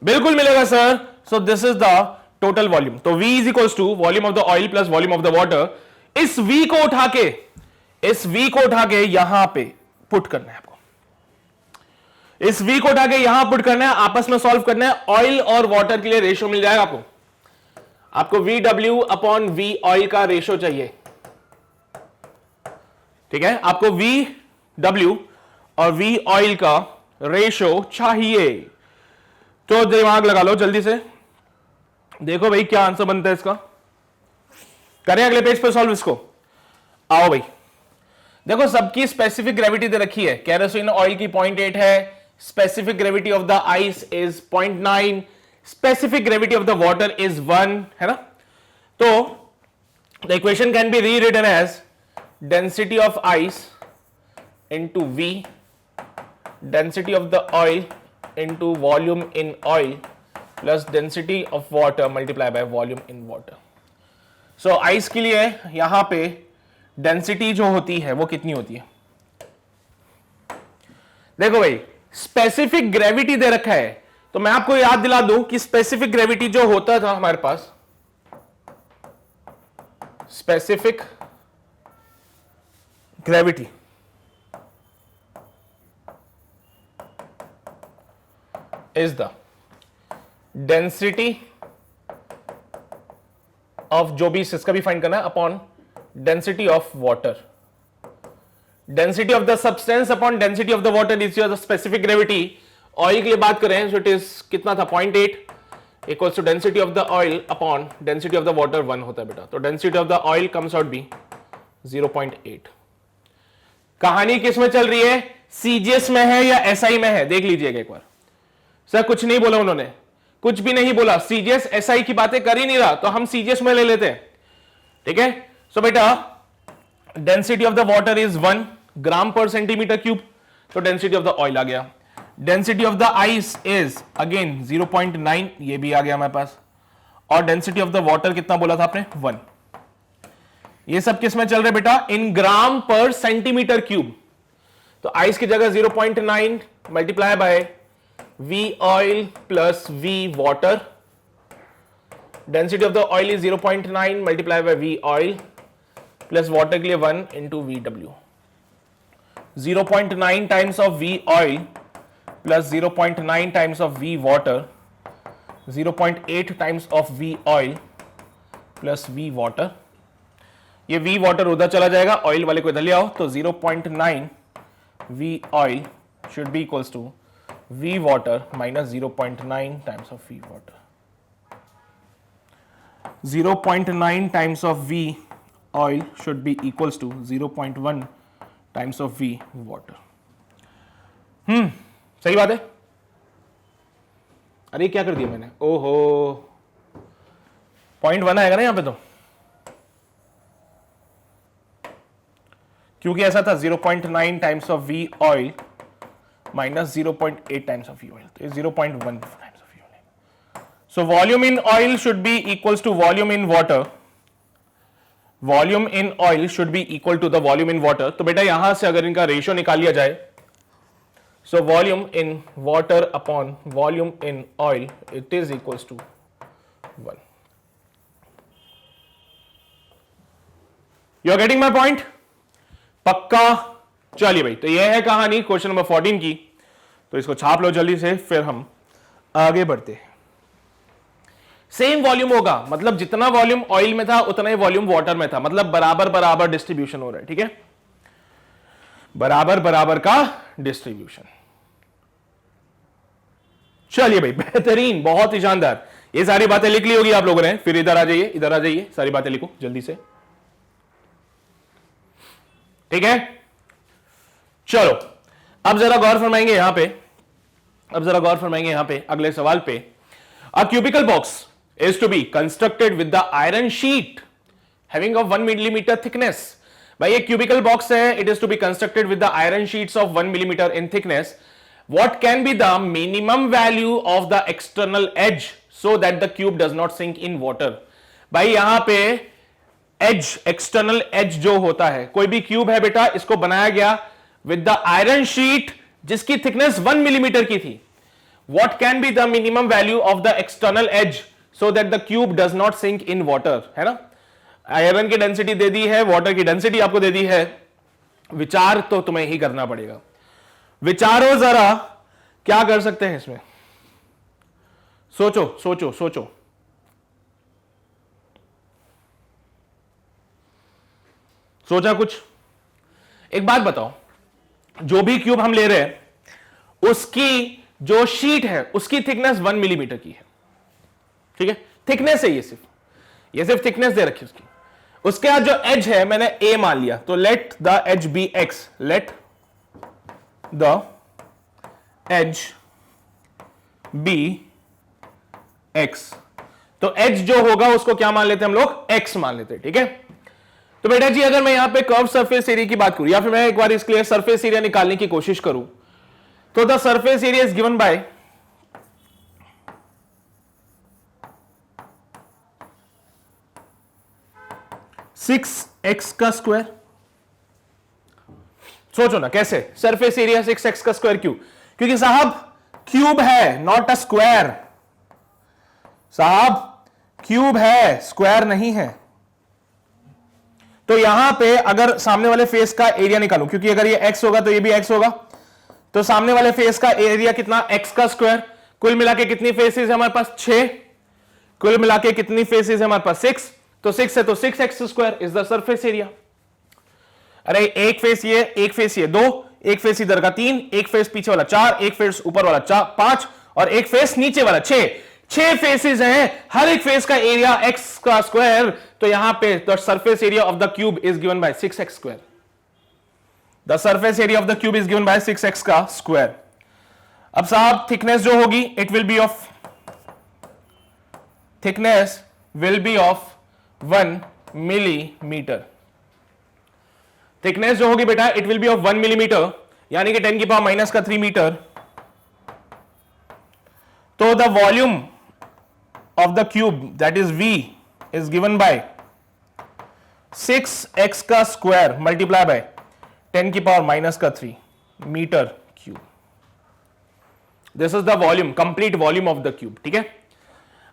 बिल्कुल मिलेगा sir. So this is the total volume. तो V is equals to volume of the oil plus volume of the water. इस V को उठा के यहां पे पुट करना है आपको. इस V को उठा के यहां पुट करना है, आपस में सॉल्व करना है. ऑयल और वाटर के लिए रेशियो मिल जाएगा आपको VW अपॉन V ऑयल का रेशियो चाहिए. ठीक है, आपको VW और V ऑयल का रेशियो चाहिए. तो दिमाग लगा लो जल्दी से. देखो भाई क्या आंसर बनता है इसका. करें अगले पेज पे सॉल्व इसको. आओ भाई, देखो सबकी स्पेसिफिक ग्रेविटी दे रखी है. केरोसिन ऑयल की 0.8 है. Specific gravity of the ice is 0.9. Specific gravity of the water is 1, है ना. तो the equation can be rewritten as density of ice into V, density of the oil into volume in oil plus density of water multiply by volume in water. So ice के लिए यहां पे density जो होती है वो कितनी होती है? देखो भाई, स्पेसिफिक ग्रेविटी दे रखा है, तो मैं आपको याद दिला दूं कि स्पेसिफिक ग्रेविटी जो होता था हमारे पास, specific gravity is the density of, जो भी इसका भी फाइंड करना है, upon density of water. Density of the substance upon density of the water is your specific gravity. Oil के लिए बात करें तो इट इज कितना था? 0.8 equals to density of the oil upon density of the water 1 होता है बेटा. तो density of the oil comes out be 0.8. कहानी किस में चल रही है? CGS में है या SI में है? देख लीजिएगा एक बार. सर कुछ नहीं बोला उन्होंने, कुछ भी नहीं बोला. CGS SI की बातें कर ही नहीं रहा, तो हम CGS में ले लेते हैं. ठीक है. सो बेटा density of the water is 1 ग्राम पर सेंटीमीटर क्यूब. तो डेंसिटी ऑफ द ऑयल आ गया. Density of the ice is again 0.9, ये भी आ गया हमारे पास. और डेंसिटी ऑफ द वाटर कितना बोला था आपने? 1. ये सब किस में चल रहे बेटा? इन ग्राम पर सेंटीमीटर क्यूब. तो आइस की जगह 0.9 multiply bye V oil plus V water. Density of the oil is 0.9 multiplied by V oil plus water के लिए 1 into VW. 0.9 times of V oil plus 0.9 times of V water, 0.8 times of V oil plus V water. ये V water उधर चला जाएगा, oil वाले को इधर ले आओ, तो 0.9 V oil should be equals to V water minus 0.9 times of V water. 0.9 times of V oil should be equals to 0.1 times of V water. सही बात है? अरे क्या कर दिया मैंने? ओहो, 0.1 आएगा ना यहां पे, तो क्योंकि ऐसा था 0.9 times of V oil minus 0.8 times of V oil, तो 0.1 times of V oil. So volume in oil should be equals to volume in water. Volume in oil should be equal to the volume in water. तो बेटा यहां से अगर इनका ratio निकाल लिया जाए, so volume in water upon volume in oil, it is equals to 1. You are getting my point? पक्का? चलिए भाई, तो यह है कहानी क्वेश्चन नंबर 14 की. तो इसको छाप लो जल्दी से, फिर हम आगे बढ़ते हैं. सेम वॉल्यूम होगा, मतलब जितना वॉल्यूम ऑयल में था उतना ही वॉल्यूम वाटर में था, मतलब बराबर बराबर डिस्ट्रीब्यूशन हो रहा है. ठीक है, बराबर बराबर का डिस्ट्रीब्यूशन. चलिए भाई, बेहतरीन, बहुत ही शानदार. ये सारी बातें लिख ली होगी आप लोगों ने. फिर इधर आ जाइए, इधर आ जाइए, सारी बातें लिखो जल्दी से. ठीक है, चलो अब जरा गौर फरमाएंगे यहां पे. अब जरा गौर फरमाएंगे यहां पे अगले सवाल पे. A cubical box is to be constructed with the iron sheet having of 1 millimetre thickness. भाई ये क्यूबिकल बॉक्स है, it is to be constructed with the iron sheets of 1 millimetre in thickness. What can be the minimum value of the external edge so that the cube does not sink in water. भाई यहां पे as, external as जो होता है, कोई भी cube है बेटा, इसको बनाया गया विद द आयरन शीट जिसकी थिकनेस 1 मिलीमीटर की थी. What can be the minimum value of the external edge so that the cube does not sink in water. है ना, आयरन की डेंसिटी दे दी है, वाटर की डेंसिटी आपको दे दी है. विचार तो तुम्हें ही करना पड़ेगा. विचारो जरा, क्या कर सकते हैं इसमें? सोचो सोचो सोचो. सोचा कुछ? एक बात बताओ, जो भी क्यूब हम ले रहे हैं उसकी जो शीट है उसकी थिकनेस 1 मिलीमीटर की है. ठीक है, थिकनेस है, ये सिर्फ थिकनेस दे रखी उसकी. उसके बाद जो एज है मैंने ए मान लिया, तो let the edge be x. Let the edge be x. तो एज जो होगा उसको क्या मान लेते हैं हम लोग? एक्स मान लेते हैं. ठीक है, तो बेटा जी अगर मैं यहां पे कर्व सरफेस एरिया की बात करूं, या फिर मैं एक बार इसके लिए सरफेस एरिया निकालने की कोशिश करूं, तो the surface area is given bye 6x का स्क्वायर. सोचो ना कैसे, सरफेस एरिया 6x का स्क्वायर क्यों? क्योंकि साहब क्यूब है, नॉट अ स्क्वायर. साहब क्यूब है, स्क्वायर नहीं है. तो यहां पे अगर सामने वाले फेस का एरिया निकालूं, क्योंकि अगर ये x होगा तो ये भी x होगा, तो सामने वाले फेस का एरिया कितना? x का स्क्वायर. कुल मिला के कितनी फेसेस है हमारे पास? 6. कुल मिला के कितनी फेसेस है हमारे पास? 6. तो 6 है तो 6x square is the surface area. अरे एक फेस ये, एक फेस ये 2, एक फेस इधर का 3, एक फेस पीछे वाला 4, एक फेस ऊपर वाला 5 और एक फेस नीचे वाला 6. 6 फेसेस हैं, हर एक फेस का एरिया x का स्क्वायर. तो यहां पे the surface area of the cube is given bye 6x square. The surface area of the cube is given bye 6x का स्क्वायर. अब साहब थिकनेस जो होगी it will be of, thickness will be of 1 millimetre. Thickness जो होगी बेटा it will be of 1 millimetre, यानी कि 10 की पावर माइनस का 3 मीटर. तो the volume of the cube that is V is given by 6x का स्क्वायर मल्टीप्लाई बाय 10 की पावर माइनस का 3 metre cube. This is the volume, complete volume of the cube, ठीक है।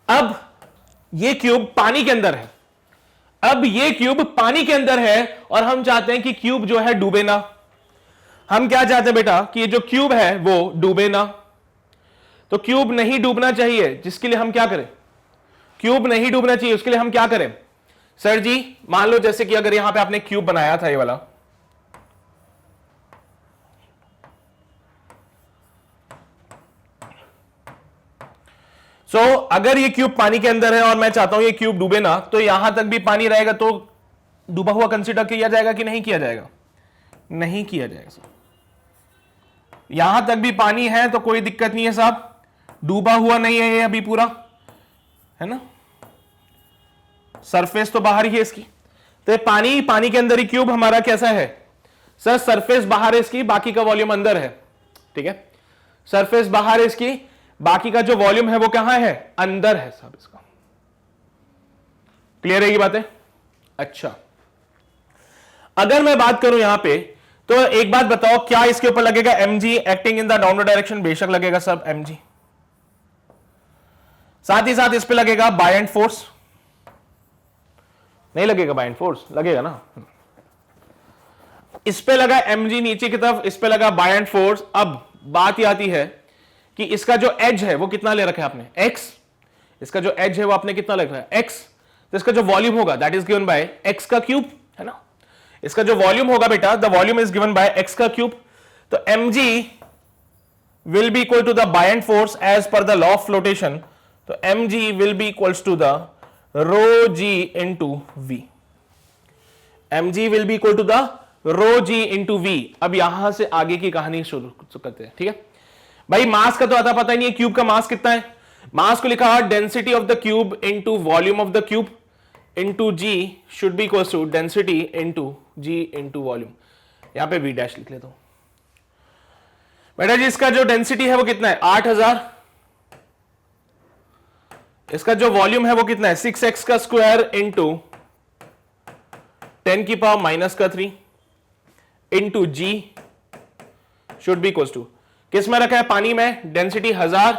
अब ये cube पानी के अंदर है, अब ये क्यूब पानी के अंदर है और हम चाहते हैं कि क्यूब जो है डूबे ना। हम क्या चाहते हैं बेटा कि ये जो क्यूब है वो डूबे ना। तो क्यूब नहीं डूबना चाहिए, जिसके लिए हम क्या करें, क्यूब नहीं डूबना चाहिए, उसके लिए हम क्या करें सर जी। मान लो जैसे कि अगर यहां पे आपने क्यूब बनाया था ये वाला, अगर ये क्यूब पानी के अंदर है और मैं चाहता हूं ये क्यूब डूबे ना, तो यहां तक भी पानी रहेगा तो डूबा हुआ कंसीडर किया जाएगा कि नहीं किया जाएगा, नहीं किया जाएगा सर। यहां तक भी पानी है तो कोई दिक्कत नहीं है साहब, डूबा हुआ नहीं है ये अभी पूरा, है ना, सरफेस तो बाहर ही है इसकी। तो पानी, पानी के अंदर ही क्यूब हमारा कैसा है सर, सरफेस बाहर है इसकी, बाकी का वॉल्यूम अंदर है, ठीक है। सरफेस बाहर है इसकी, बाकी का जो वॉल्यूम है वो कहां है, अंदर है साहब इसका। क्लियर है ये बातें। अच्छा, अगर मैं बात करूं यहां पे, तो एक बात बताओ, क्या इसके ऊपर लगेगा mg acting in the downward direction? बेशक लगेगा सब mg। साथ ही साथ इस पे लगेगा बायएंड फोर्स, नहीं लगेगा बायएंड फोर्स, लगेगा ना। इस पे लगा mg नीचे की तरफ, इस पे लगा बायएंड फोर्स। अब बात ये आती है कि इसका जो एज है वो कितना ले रखा है आपने, x। इसका जो एज है वो आपने कितना ले रखा है, x। तो इसका जो वॉल्यूम होगा that is given by x का क्यूब, है ना। इसका जो वॉल्यूम होगा बेटा, the volume is given by x का क्यूब। तो mg will be equal to the buoyant force as per the law of floatation. तो mg will be equals to the rho g into v। mg will be equal to the rho g into v। अब यहां से आगे की कहानी शुरू करते हैं, ठीक है भाई। मास का तो आता पता ही नहीं है, क्यूब का मास कितना है। मास को लिखा density of the cube into volume of the cube into g should be equal to density into g into volume. यहां पे v डैश लिख लेता हूं बेटा जी। इसका जो डेंसिटी है वो कितना है, 8000। इसका जो वॉल्यूम है वो कितना है, 6x का स्क्वायर इंटू 10 की पावर माइनस का 3 into g should be equal to, किस में रखा है, पानी में, डेंसिटी 1000,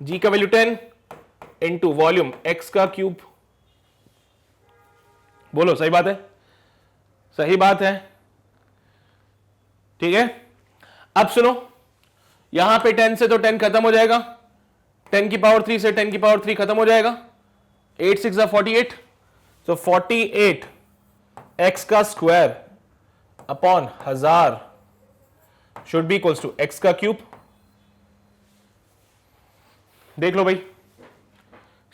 जी का वैल्यू 10 इंटू वॉल्यूम x का क्यूब। बोलो सही बात है, सही बात है, ठीक है। अब सुनो, यहां पे 10 से तो 10 खत्म हो जाएगा, 10 की पावर 3 से 10 की पावर 3 खत्म हो जाएगा, 8 6 48। तो 48 x का square upon 1000 should be equals to x का क्यूब। देख लो भाई,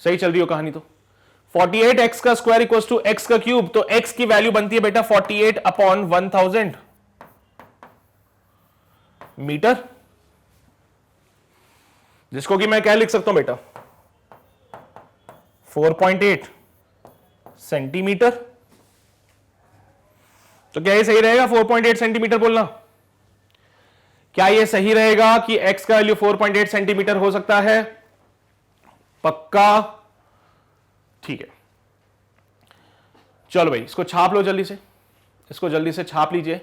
सही चल रही हो कहानी। तो 48x का स्क्वायर इक्वल्स टू x का क्यूब। तो x की वैल्यू बनती है बेटा 48 अपॉन 1000 मीटर, जिसको कि मैं क्या लिख सकता हूं बेटा, 4.8 सेंटीमीटर। तो क्या ये सही रहेगा 4.8 सेंटीमीटर बोलना? क्या ये सही रहेगा कि x का वैल्यू 4.8 सेंटीमीटर हो सकता है? पक्का, ठीक है। चलो भाई, इसको छाप लो जल्दी से, इसको जल्दी से छाप लीजिए।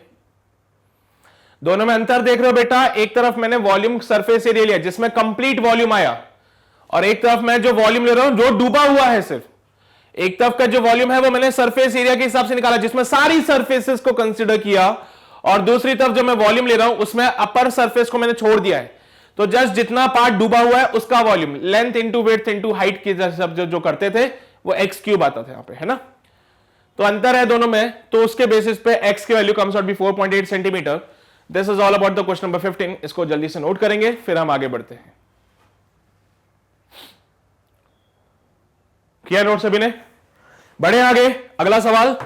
दोनों में अंतर देख रहे हो बेटा, एक तरफ मैंने वॉल्यूम सरफेस एरिया लिया जिसमें कंप्लीट वॉल्यूम आया, और एक तरफ मैं जो वॉल्यूम ले रहा हूं जो डूबा हुआ है सिर्फ। एक तरफ का जो वॉल्यूम है वो मैंने सरफेस एरिया के हिसाब से निकाला जिसमें सारी सरफेसेस को कंसीडर किया, और दूसरी तरफ जो मैं वॉल्यूम ले रहा हूं उसमें अपर सरफेस को मैंने छोड़ दिया है। तो जस्ट जितना पार्ट डूबा हुआ है उसका volume, length into width into height की सब जो करते थे वो एक्स क्यूब आता था यहां पे, है ना। तो अंतर है दोनों में, तो उसके बेसिस पे एक्स की value comes out be 4.8 centimetre. This is all about the question number 15। इसको जल्दी से नोट करेंगे फिर हम आगे बढ़ते हैं। किया नोट सभी ने? बढ़े आगे, अगला सवाल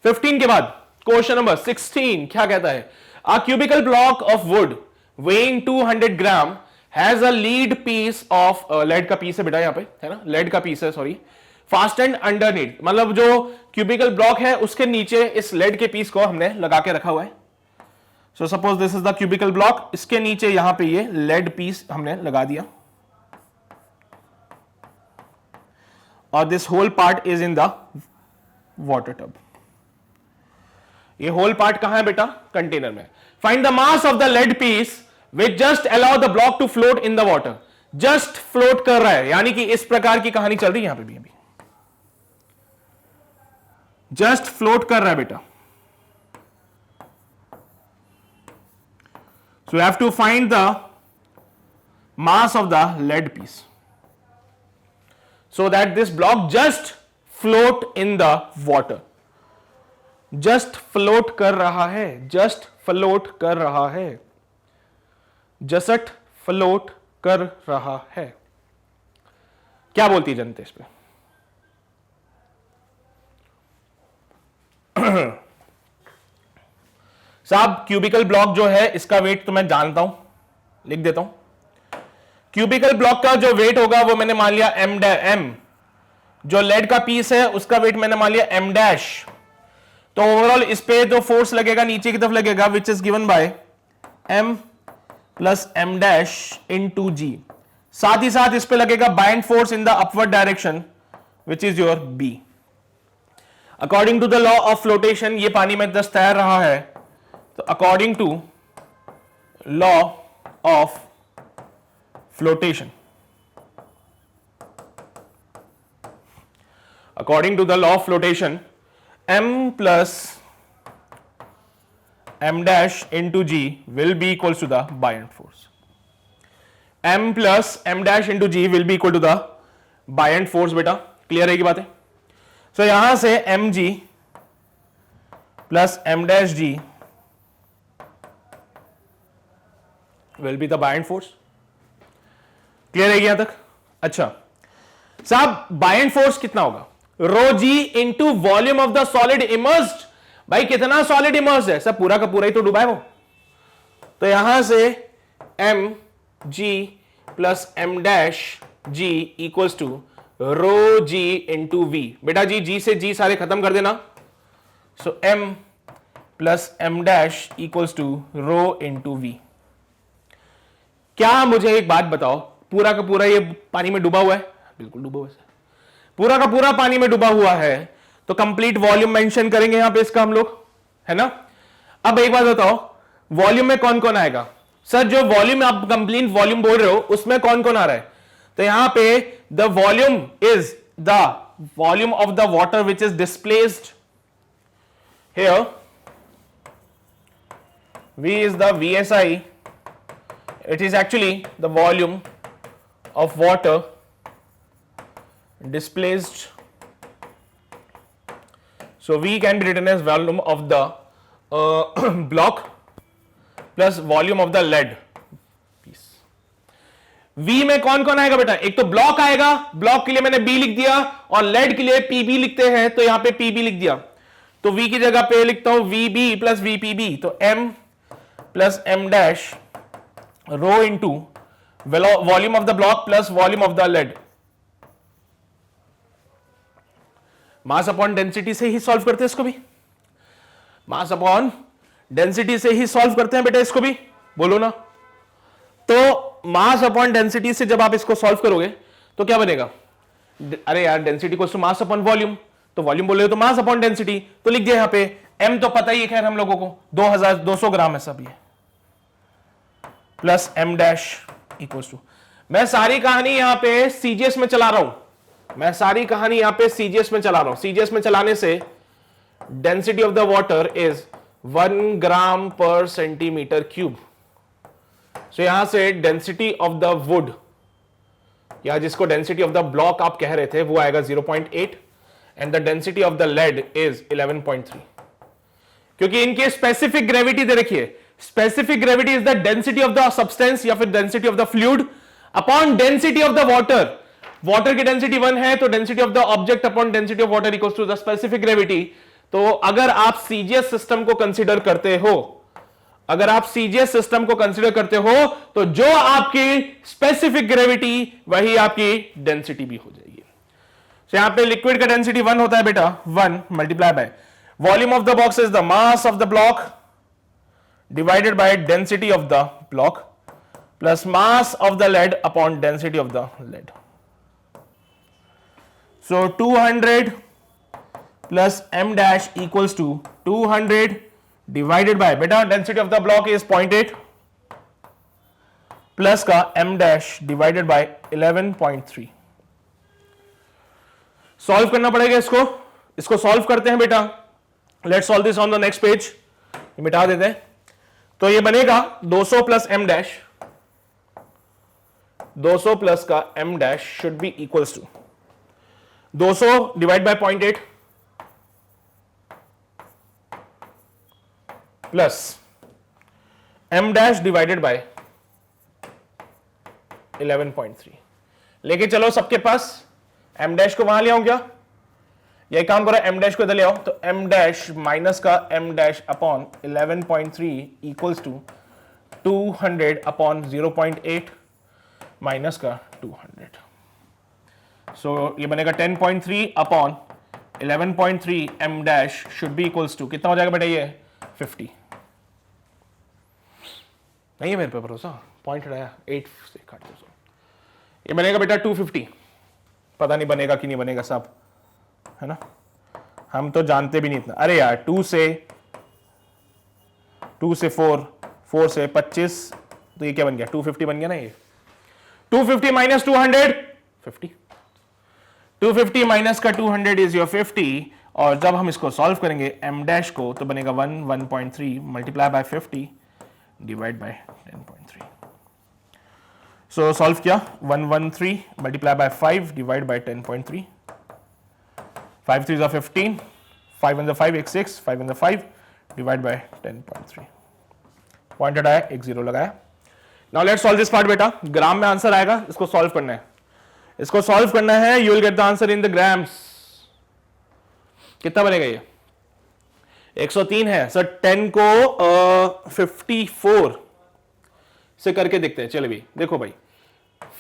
15 के बाद क्वेश्चन नंबर 16 क्या कहता है? A cubical block of wood weighing 200 gram has a lead piece of, lead का पीस है बेटा यहां पे, है ना, लेड का पीस है, सॉरी, फास्टेंड अंडरनीथ, मतलब जो क्यूबिकल ब्लॉक है उसके नीचे इस लेड के पीस को हमने लगा के रखा हुआ है। So suppose this is the cubical block, इसके नीचे यहां पे ये लेड पीस हमने लगा दिया, और this whole part is in the water tub. ये होल पार्ट कहां है बेटा? कंटेनर में। Find the mass of the lead piece which just allow the block to float in the water. Just float कर रहा है, यानी कि इस प्रकार की कहानी चल रही है यहां पे भी अभी, जस्ट फ्लोट कर रहा है बेटा। So you have to find the mass of the lead piece so that this block just float in the water, just float कर रहा है, just float कर रहा है, just float कर रहा है। क्या बोलती है जनता इस पे? साहब क्यूबिकल ब्लॉक जो है इसका वेट तो मैं जानता हूं, लिख देता हूं। क्यूबिकल ब्लॉक का जो वेट होगा वो मैंने मान लिया m, जो लेड का पीस है उसका वेट मैंने मान लिया m डैश। तो ओवरऑल इस पे जो फोर्स लगेगा नीचे की तरफ लगेगा which is given by m plus m dash into g। साथ ही साथ इस पे लगेगा buoyant force in the upward direction which is your b। According to the law of flotation ये पानी में दस तैर रहा है, तो according to law of flotation, according to the law of flotation, m plus m dash into g will be equals to the buoyant force. m plus m dash into g will be equal to the buoyant force। बेटा clear है की बात है? So यहां से mg plus m dash g will be the buoyant force। Clear है यहां तक? अच्छा साहब बायेंट फोर्स कितना होगा? Rho g into volume of the solid immersed. भाई कितना सॉलिड इमर्स्ड है? सब पूरा का पूरा ही तो डूबा है वो। तो यहां से m g plus m dash g equals to rho g into v. बेटा जी जी से जी सारे खत्म कर देना। So m plus m dash equals to rho into v. क्या मुझे एक बात बताओ, पूरा का पूरा ये पानी में डूबा हुआ है? बिल्कुल डूबा हुआ है। पूरा का पूरा पानी में डूबा हुआ है तो कंप्लीट वॉल्यूम मेंशन करेंगे यहां पे इसका हम लोग, है ना। अब एक बात बताओ, वॉल्यूम में कौन कौन आएगा? सर जो वॉल्यूम आप कंप्लीट वॉल्यूम बोल रहे हो उसमें कौन कौन आ रहा है? तो यहां पे the volume is the volume of the water which is displaced here, V is the VSI, it is actually the volume of water displaced. So V can be written as volume of the block plus volume of the lead piece. V में कौन कौन आएगा बेटा? एक तो block आएगा, block के लिए मैंने B लिख दिया, और लेड के लिए PB लिखते हैं तो यहां पे PB लिख दिया। तो V की जगह पे लिखता हूं VB प्लस VPB, तो M plus M dash rho into volume of the block plus volume of the lead. Mass upon density से ही सॉल्व करते हैं इसको भी, मास अपॉन डेंसिटी से ही सॉल्व करते हैं बेटा इसको भी, बोलो ना। तो मास अपॉन डेंसिटी से जब आप इसको सॉल्व करोगे तो क्या बनेगा? अरे यार density equals to mass upon volume, तो वॉल्यूम बोल रहे हो तो मास अपॉन डेंसिटी, तो लिख दिया यहां पे m तो पता ही है खैर हम लोगों को 2200 ग्राम है सब ये, plus m dash equals to, मैं सारी कहानी यहां पे सीजीएस में चला रहा हूं, मैं सारी कहानी यहां पे सीजीएस में चला रहा हूं। सीजीएस में चलाने से density of the water is 1 ग्राम पर सेंटीमीटर क्यूब। सो यहां से डेंसिटी ऑफ द वुड, या जिसको डेंसिटी ऑफ द ब्लॉक आप कह रहे थे, वो आएगा 0.8 and the density of the lead is 11.3, क्योंकि इनके स्पेसिफिक ग्रेविटी दे रखी है। Specific gravity is the density of the substance या फिर density of the fluid upon density of the water. Water की डेंसिटी 1 है तो density of the object upon density of water equals to the specific gravity. तो अगर आप CGS system को consider करते हो, अगर आप सीजीएस सिस्टम को कंसीडर करते हो तो जो आपकी स्पेसिफिक ग्रेविटी वही आपकी डेंसिटी भी हो जाएगी। तो यहां पे लिक्विड का डेंसिटी 1 होता है बेटा, 1 multiply by volume of the box is the mass of the block divided by density of the block plus mass of the lead upon density of the lead. So 200 plus m dash equals to 200 divided by, beta density of the block is 0.8 plus का m dash divided by 11.3। Solve करना पड़ेगा इसको solve करते हैं बेटा। Let's solve this on the next page, मिटा देते हैं। तो ये बनेगा 200 प्लस m डैश, 200 प्लस का m dash should be equals to 200 divide by 0.8 plus m dash divided by 11.3। लेके चलो सबके पास m डैश को वहां ले आऊं क्या? यही काम करो, m डैश को इधर ले आओ। तो m डैश माइनस का m dash upon 11.3 equals to 200 upon 0.8 minus का 200। सो ये बनेगा 10.3 upon 11.3 m dash should be equals to कितना हो जाएगा बेटा? ये 50। नहीं है मेरे पे भरोसा, पॉइंट हटाया 8 से काट दो। ये बनेगा बेटा 250। पता नहीं बनेगा कि नहीं बनेगा साहब, है ना, हम तो जानते भी नहीं इतना। अरे यार 2 से 4, 4 से 25, तो ये क्या बन गया? 250 बन गया ना। ये 250 माइनस 200 50, 250 माइनस का 200 इज योर 50। और जब हम इसको सॉल्व करेंगे m डैश को, तो बनेगा 1.3 multiply by 50 divide by 10.3। So solve किया, 113 multiply by 5 divide by 10.3। 5 3 is 15, 5 1 is 5, 1 6, 5 1 is 5 divide by 10.3। Point हटाया, एक जीरो लगाया। Now let's solve this part बेटा। ग्राम में आंसर आएगा, इसको सॉल्व करना है। इसको सॉल्व करना है, you will get the answer in the grams. कितना बनेगा ये? 103 है सर। 10 को 54 से करके देखते हैं। चलिए देखो भाई,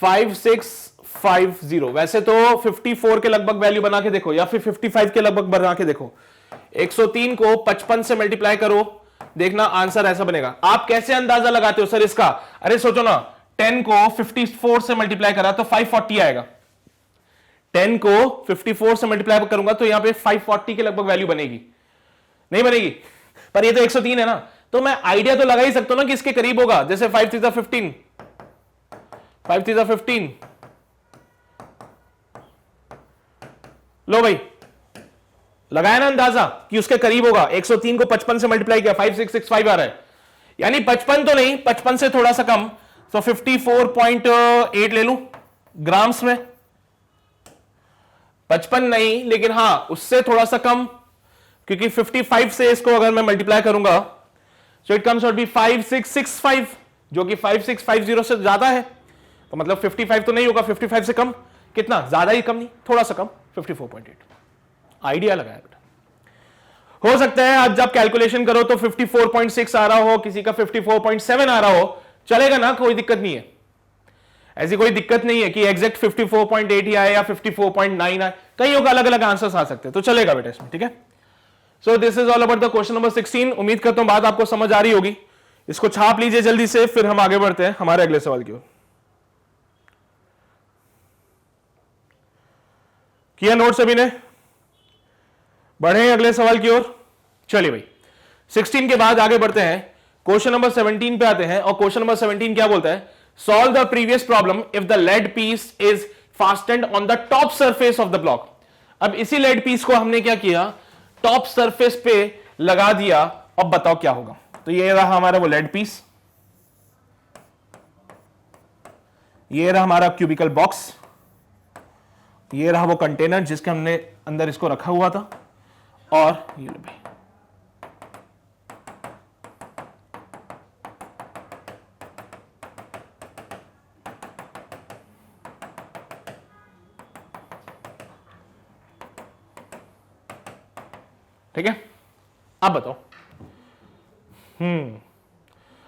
5650, वैसे तो 54 के लगभग वैल्यू बना के देखो, या फिर 55 के लगभग बना के देखो। 103 को 55 से मल्टीप्लाई करो, देखना आंसर ऐसा बनेगा। आप कैसे अंदाजा लगाते हो सर इसका? अरे सोचो ना, 10 को 54 से मल्टीप्लाई करा तो 540 आएगा। 10 को 54 से मल्टीप्लाई करूंगा तो यहां पे 540 के लगभग वैल्यू बनेगी, नहीं बनेगी? पर ये तो 103 है ना, तो मैं आइडिया तो लगा ही सकता हूं ना कि इसके करीब होगा। जैसे 5 3 15, 5 3 15। लो भाई, लगाया ना अंदाजा कि उसके करीब होगा। 103 को 55 से मल्टीप्लाई किया, 5665 आ रहा है। यानी 55 तो नहीं, 55 से थोड़ा सा कम, तो 54.8 ले लूं ग्राम्स में। 55 नहीं, लेकिन हां उससे थोड़ा सा कम, क्योंकि 55 से इसको अगर मैं मल्टीप्लाई करूंगा so it comes out be 5665, जो कि 5650 से ज्यादा है। तो मतलब 55 तो नहीं होगा, 55 से कम। कितना? ज्यादा ही कम नहीं, थोड़ा सा कम, 54.8। आइडिया लगाया बेटा। हो सकता है आज जब कैलकुलेशन करो तो 54.6 आ रहा हो, किसी का 54.7 आ रहा हो, चलेगा ना, कोई दिक्कत नहीं है। ऐसी कोई दिक्कत नहीं है कि एग्जैक्ट 54.8 ही आए या 54.9 आए, कईयों का अलग अलग आंसर्स आ सकते हैं, तो चलेगा बेटा इसमें, ठीक है। So this is all about the question number 16। उम्मीद करता हूं बात आपको समझ आ रही होगी। इसको छाप लीजिए जल्दी से, फिर हम आगे बढ़ते हैं हमारे अगले सवाल की ओर। किया नोट सभी ने? बढ़े अगले सवाल की ओर। चलिए भाई, 16 के बाद आगे बढ़ते हैं, क्वेश्चन नंबर 17 पे आते हैं। और क्वेश्चन नंबर 17 क्या बोलता है? Solve the previous problem if the lead piece is fastened on the top surface of the block. अब इसी लेड पीस को हमने क्या किया? टॉप सरफेस पे लगा दिया। अब बताओ क्या होगा? तो ये रहा हमारा वो लेड पीस, ये रहा हमारा क्यूबिकल बॉक्स, ये रहा वो कंटेनर जिसके हमने अंदर इसको रखा हुआ था, और ये लो भाई ठीक है। अब बताओ,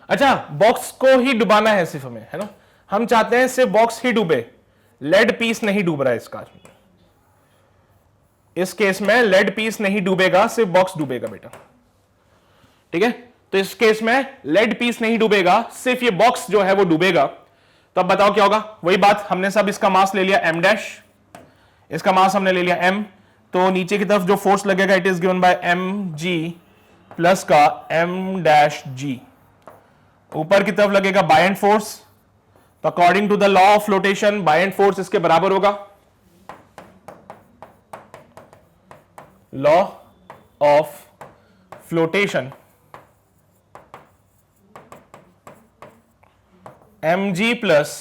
अच्छा बॉक्स को ही डुबाना है सिर्फ हमें, है ना? हम चाहते हैं सिर्फ बॉक्स ही डूबे, लेड पीस नहीं डूब रहा है इसका। इस केस में लेड पीस नहीं डूबेगा, सिर्फ बॉक्स डूबेगा बेटा, ठीक है। तो इस केस में लेड पीस नहीं डूबेगा, सिर्फ ये बॉक्स जो है वो डूबेगा। तो अब बताओ क्या होगा? वही बात, हमने सब इसका मास ले लिया m डैश, इसका मास हमने ले लिया m, तो नीचे की तरफ जो फोर्स लगेगा it is given by mg plus का m डैश g। ऊपर की तरफ लगेगा बायएंड फोर्स, तो according to the law of floatation buoyant force इसके बराबर होगा law of flotation mg plus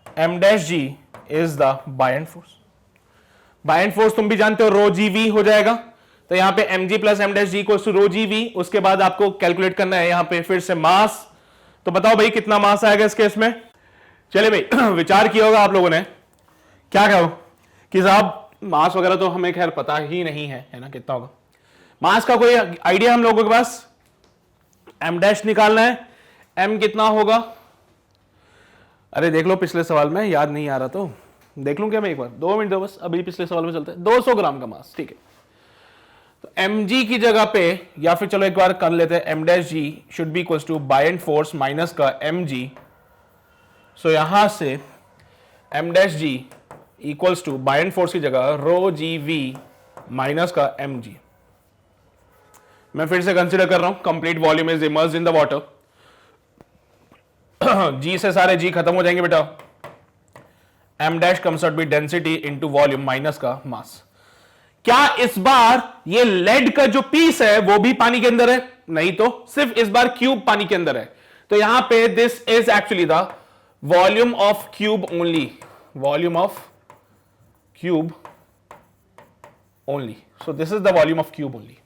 m dash g is the buoyant force. Buoyant force तुम भी जानते हो रो जी वी हो जाएगा, तो यहां पे mg plus m dash g equals to rho g v. उसके बाद आपको कैलकुलेट करना है यहां पे फिर से मास। तो बताओ भाई कितना मास आएगा इस केस में। चलिए भाई विचार किया होगा आप लोगों ने, क्या कहो कि साहब मास वगैरह तो हमें खैर पता ही नहीं है ना कितना होगा मास का, कोई आइडिया हम लोगों के पास। m डैश निकालना है, m कितना होगा। अरे देख लो पिछले सवाल में, याद नहीं आ रहा तो देख लूं क्या मैं एक बार, 2 मिनट दो बस, अभी पिछले सवाल में चलते हैं। 200 ग्राम का मास, ठीक है। तो mg की जगह पे, या फिर चलो एक बार कर लेते हैं, m dash g should be equals to buoyant force minus का mg। सो यहां से m dash g equals to buoyant force की जगह रो जी वी माइनस का mg। मैं फिर से कंसीडर कर रहा हूं, complete volume is immersed in the water. G से सारे जी खत्म हो जाएंगे बेटा। m dash comes out be density into volume minus का मास। क्या इस बार ये लेड का जो पीस है वो भी पानी के अंदर है? नहीं, तो सिर्फ इस बार क्यूब पानी के अंदर है। तो यहां पे this is actually the volume of cube only, volume of cube only. So this is the volume of cube only.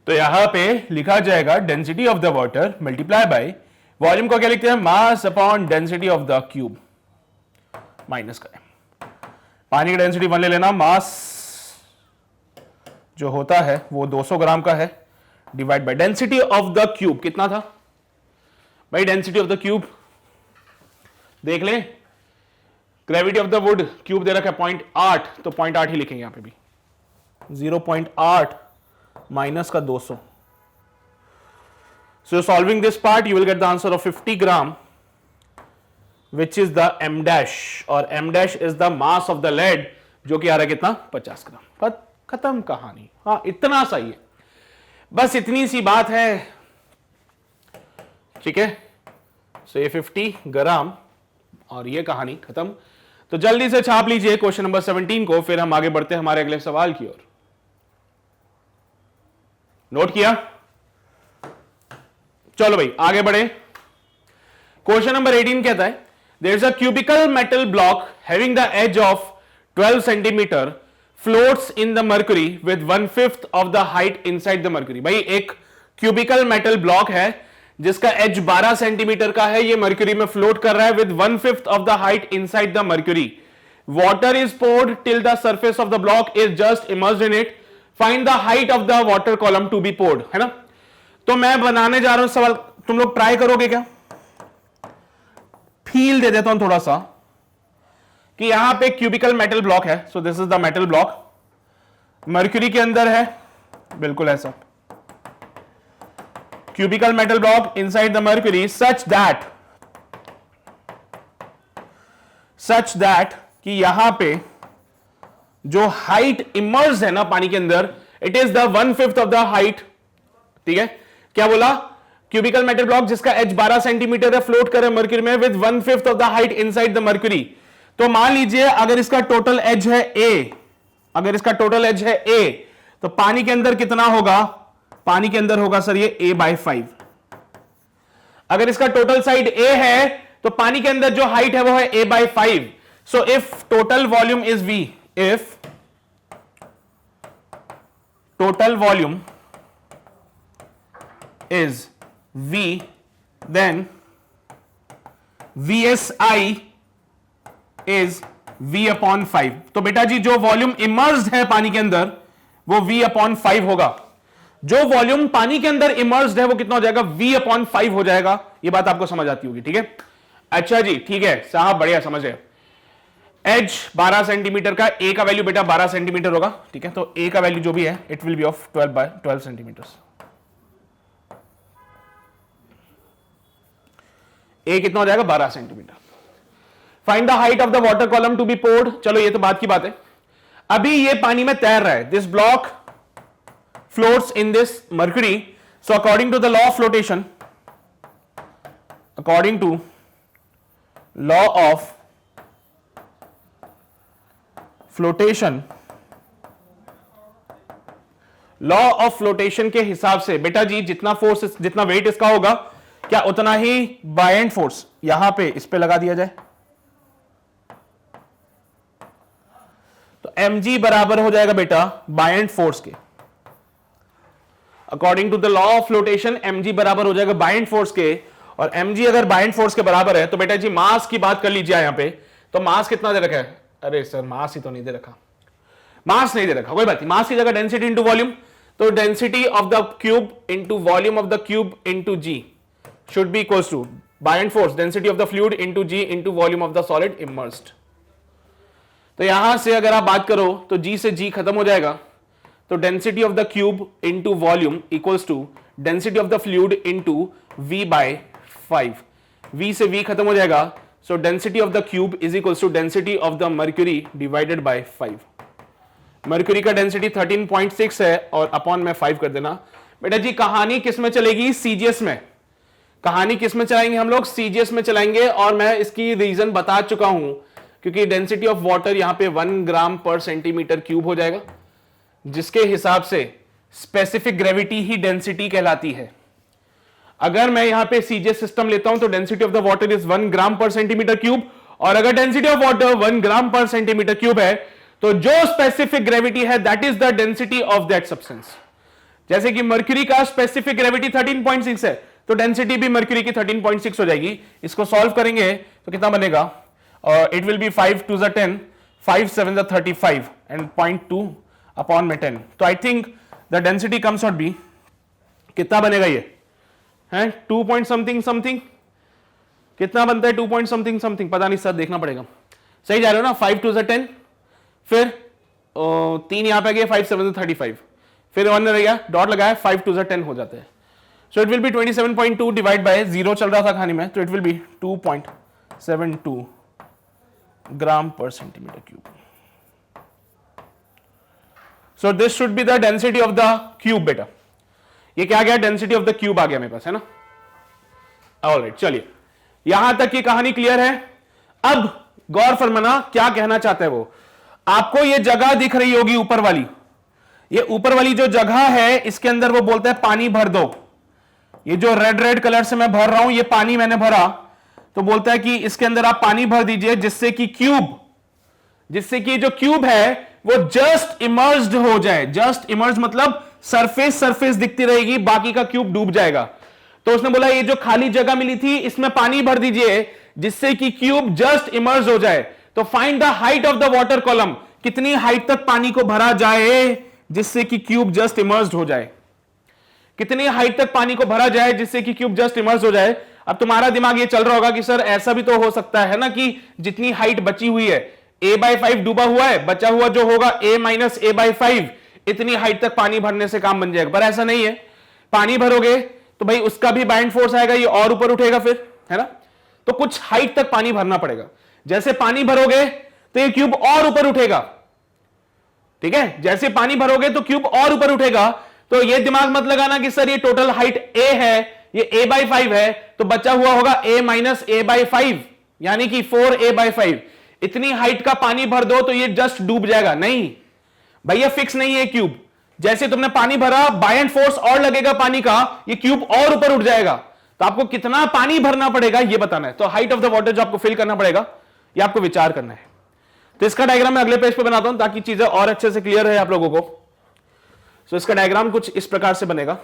तो यहां पे लिखा जाएगा density of the water multiply by volume को क्या लिखते हैं, मास upon density of the cube minus का पानी की डेंसिटी 1 ले लेना, मास जो होता है वो 200 ग्राम का है, divide by density of the cube कितना था भाई। डेंसिटी ऑफ द क्यूब देख लें, gravity of the wood cube दे रखा है 0.8, तो 0.8 ही लिखेंगे यहां पे भी, 0.8 माइनस का 200। So solving this part, you will get the answer of 50 gram, which is the m dash, और m dash is the mass of the lead, जो कि आ रहा है कितना, 50 ग्राम। खत्म कहानी। हाँ इतना सही है, बस इतनी सी बात है, ठीक है। सो ये 50 ग्राम और ये कहानी खत्म। तो जल्दी से छाप लीजिए क्वेश्चन नंबर 17 को, फिर हम आगे बढ़ते हैं हमारे अगले सवाल की ओर। नोट किया? चलो भाई आगे बढ़े। क्वेश्चन नंबर 18 कहता है there is a cubical metal block having the edge of 12 centimetre floats in the mercury with 1/5 of the height inside the mercury. भाई एक क्यूबिकल मेटल ब्लॉक है जिसका एज 12 सेंटीमीटर का है, ये मर्क्यूरी में फ्लोट कर रहा है with 1/5 of the height inside the mercury. Water is poured till the surface of the block is just immersed in it, find the height of the water column to be poured, है ना। तो मैं बनाने जा रहा हूं सवाल, तुम लोग ट्राई करोगे क्या? फील दे देता हूं थोड़ा सा कि यहां पे क्यूबिकल मेटल ब्लॉक है। So this is the metal block, mercury के अंदर है, बिल्कुल ऐसा cubical metal block inside the mercury such that कि यहां पे जो हाइट इमर्ज है ना पानी के अंदर, it is the 1/5 of the height. ठीक है, क्या बोला? क्यूबिकल मेटल ब्लॉक जिसका एज 12 सेंटीमीटर है, फ्लोट कर रहा है मर्क्यूरी में with 1/5 of the height inside the mercury. तो मान लीजिए अगर इसका टोटल एज है ए, अगर इसका टोटल एज है ए, तो पानी के अंदर कितना होगा? पानी के अंदर होगा सर ये a/5। अगर इसका टोटल साइड a है तो पानी के अंदर जो हाइट है वो है a/5। So if total volume is v, if total volume is V, then VSI is V upon 5। तो बेटा जी जो वॉल्यूम इमर्स्ड है पानी के अंदर वो V upon 5 होगा। जो वॉल्यूम पानी के अंदर इमर्स्ड है वो कितना हो जाएगा? V upon 5 हो जाएगा। ये बात आपको समझ आती होगी, ठीक है। अच्छा जी, ठीक है साहब, बढ़िया समझ रहे। एज 12 सेंटीमीटर का, ए का वैल्यू बेटा 12 सेंटीमीटर होगा, ठीक है। तो ए का वैल्यू जो भी है it will be of 12 centimetre. ए कितना हो जाएगा? 12 centimetre. Find the height of the water column to be poured. चलो ये तो बात की बात है। अभी ये पानी में तैर रहा है, this block floats in this mercury. So according to the law of flotation, according to law of flotation, law of flotation के हिसाब से बेटा जी जितना फोर्स, जितना वेट इसका होगा, क्या उतना ही बायएंड फोर्स यहां पे इस पे लगा दिया जाए, तो mg बराबर हो जाएगा बेटा बायएंड फोर्स के। According to the law of flotation mg बराबर हो जाएगा बायएंड फोर्स के, और mg अगर बायएंड फोर्स के बराबर है तो बेटा जी मास की बात कर लीजिए यहां पे, तो मास कितना दे रखा है, अरे सर मास ही तो नहीं दे रखा, मास नहीं दे रखा, कोई बात नहीं, मास की जगह डेंसिटी इंटू वॉल्यूम, तो density of the cube into volume of the cube into g should be equals to buoyant force density of the fluid into g into volume of the solid immersed. तो यहां से अगर आप बात करो तो g से g खत्म हो जाएगा, तो density of the cube into volume equals to density of the fluid into v by 5, v से v खत्म हो जाएगा, so density of the cube is equals to density of the mercury divided by 5। Mercury का density 13.6 है और upon में 5 कर देना। बेटा जी कहानी किस में चलेगी, सीजीएस में, कहानी किस में चलाएंगे हम लोग, सीजीएस में चलाएंगे, और मैं इसकी रीजन बता चुका हूं, क्योंकि डेंसिटी ऑफ वाटर यहां पे 1 ग्राम पर सेंटीमीटर क्यूब हो जाएगा, जिसके हिसाब से स्पेसिफिक ग्रेविटी ही डेंसिटी कहलाती है। अगर मैं यहां पे सीजीएस सिस्टम लेता हूं तो density of the water is 1 ग्राम पर सेंटीमीटर क्यूब, और अगर डेंसिटी ऑफ वाटर 1 ग्राम पर सेंटीमीटर क्यूब है तो जो स्पेसिफिक ग्रेविटी है that is the density of that substance. जैसे कि मर्क्यूरी का स्पेसिफिक ग्रेविटी 13.6 है, तो डेंसिटी भी मर्क्यूरी की 13.6 हो जाएगी। इसको सॉल्व करेंगे तो कितना बनेगा, it will be 5 2 10, 5 7 35 and 0.2 upon में 10, तो I think the density comes out be, कितना बनेगा ये है 2 पॉइंट समथिंग समथिंग, कितना बनता है 2 पॉइंट समथिंग समथिंग, पता नहीं सर देखना पड़ेगा, सही जा रहे हो ना, 5 2 10, फिर 3 यहां पे गए, 5 7 35, फिर 1 रह गया, डॉट लगाया, 5 2 10 हो जाते हैं, so it will B 27.2 divide by 0 चल रहा था कहानी में, तो इट विल बी 2.72 ग्राम पर centimetre cube. So this should be the density of the cube. बेटा ये क्या गया, डेंसिटी ऑफ द क्यूब आ गया मेरे पास, है ना। ऑलराइट, चलिए यहां तक की कहानी क्लियर है। अब गौर फरमाना क्या कहना चाहते हैं वो। आपको ये जगह दिख रही होगी ऊपर वाली, ये ऊपर वाली जो जगह है इसके अंदर वो बोलते हैं पानी भर दो। ये जो रेड रेड कलर से मैं भर रहा हूं, ये पानी मैंने भरा, तो बोलता है कि इसके अंदर आप पानी भर दीजिए, जिससे कि जो क्यूब है वो जस्ट इमर्ज्ड हो जाए। जस्ट इमर्ज मतलब सरफेस दिखती रहेगी, बाकी का क्यूब डूब जाएगा। तो उसने बोला ये जो खाली जगह मिली थी इसमें पानी भर दीजिए, जिससे कि क्यूब जस्ट इमर्ज हो जाए। तो find the height of the water column, कितनी हाइट तक पानी को भरा जाए जिससे कि क्यूब जस्ट इमर्ज हो जाए, कितनी हाइट तक पानी को भरा जाए जिससे कि क्यूब जस्ट इमर्ज हो जाए। अब तुम्हारा दिमाग ये चल रहा होगा कि सर ऐसा भी तो हो सकता है ना कि जितनी हाइट बची हुई है, a/5 डूबा हुआ है, बचा हुआ जो होगा a-a/5, इतनी हाइट तक पानी भरने से काम बन जाएगा। पर ऐसा नहीं है, पानी भरोगे तो भाई उसका भी बाइंड फोर्स आएगा, ये और ऊपर उठेगा फिर, है ना। तो कुछ हाइट तक पानी भरना पड़ेगा। जैसे पानी भरोगे तो ये क्यूब और ऊपर उठेगा, ठीक है। जैसे पानी भरोगे तो क्यूब और ऊपर उठेगा। तो ये दिमाग मत लगाना कि सर ये टोटल हाइट a है, ये a/5 है, तो बचा हुआ होगा a-a/5, यानी कि 4a/5। इतनी हाइट का पानी भर दो तो ये जस्ट डूब जाएगा। नहीं भैया, फिक्स नहीं है क्यूब। जैसे तुमने पानी भरा, बायएंड फोर्स और लगेगा पानी का, ये क्यूब और ऊपर उठ जाएगा। तो आपको कितना पानी भरना पड़ेगा ये बताना है। तो हाइट ऑफ द वाटर जो आपको फिल करना पड़ेगा, ये आपको विचार करना है। तो इसका डायग्राम मैं अगले पेज पे बनाता हूं ताकि चीजें और अच्छे से क्लियर है आप लोगों को। तो इसका डायग्राम कुछ इस प्रकार से बनेगा।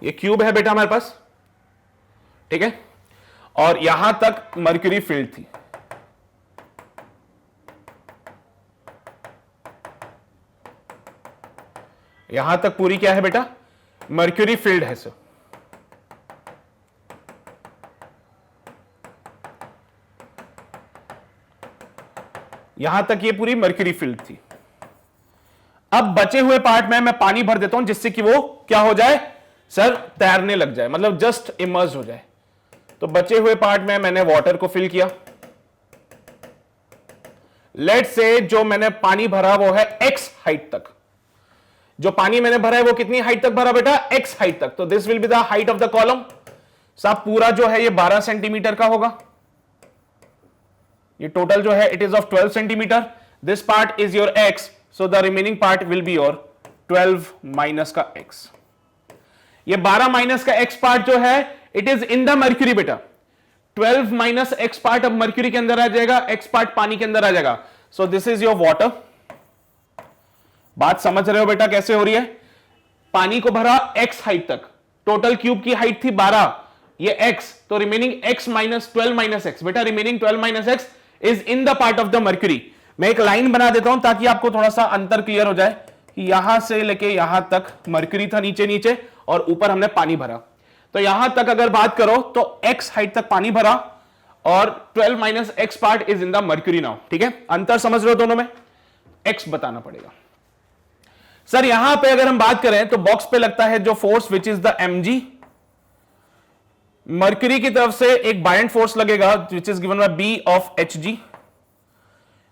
ये क्यूब है बेटा हमारे पास, ठीक है, और यहां तक मर्क्यूरी फील्ड थी। यहां तक पूरी क्या है बेटा, मर्क्यूरी फील्ड है सर। यहां तक ये पूरी मर्क्यूरी फील्ड थी। अब बचे हुए पार्ट में मैं पानी भर देता हूं जिससे कि वो क्या हो जाए सर, तैरने लग जाए, मतलब जस्ट इमर्ज हो जाए। तो बचे हुए पार्ट में मैंने वाटर को फिल किया। लेट से जो मैंने पानी भरा वो है x हाइट तक, जो पानी मैंने भरा है वो कितनी हाइट तक भरा बेटा, x हाइट तक। तो this will be the height of the column. साहब पूरा जो है ये 12 सेंटीमीटर का होगा, ये टोटल जो है it is of 12 centimetre. This part is your x, so the remaining part will be your 12 minus का x। ये 12 माइनस का x पार्ट जो है it is in the mercury बेटा। 12 माइनस x पार्ट अब मर्क्यूरी के अंदर आ जाएगा, x पार्ट पानी के अंदर आ जाएगा। सो दिस इज योर वाटर। बात समझ रहे हो बेटा कैसे हो रही है? पानी को भरा x हाइट तक, टोटल क्यूब की हाइट थी 12, ये x, तो remaining x minus 12 minus x बेटा, remaining 12 minus x is in the part of the mercury. मैं एक लाइन बना देता हूं ताकि आपको थोड़ा सा अंतर क्लियर हो जाए कि यहां से लेके यहां तक मर्क्यूरी था नीचे नीचे और ऊपर हमने पानी भरा। तो यहां तक अगर बात करो तो x हाइट तक पानी भरा और 12 minus x part is in the mercury now. ठीक है, अंतर समझ रहे हो दोनों में? x बताना पड़ेगा। सर यहां पे अगर हम बात करें तो बॉक्स पे लगता है जो force which is the mg, mercury की तरफ से एक बायेंट फोर्स लगेगा which is given by b of hg।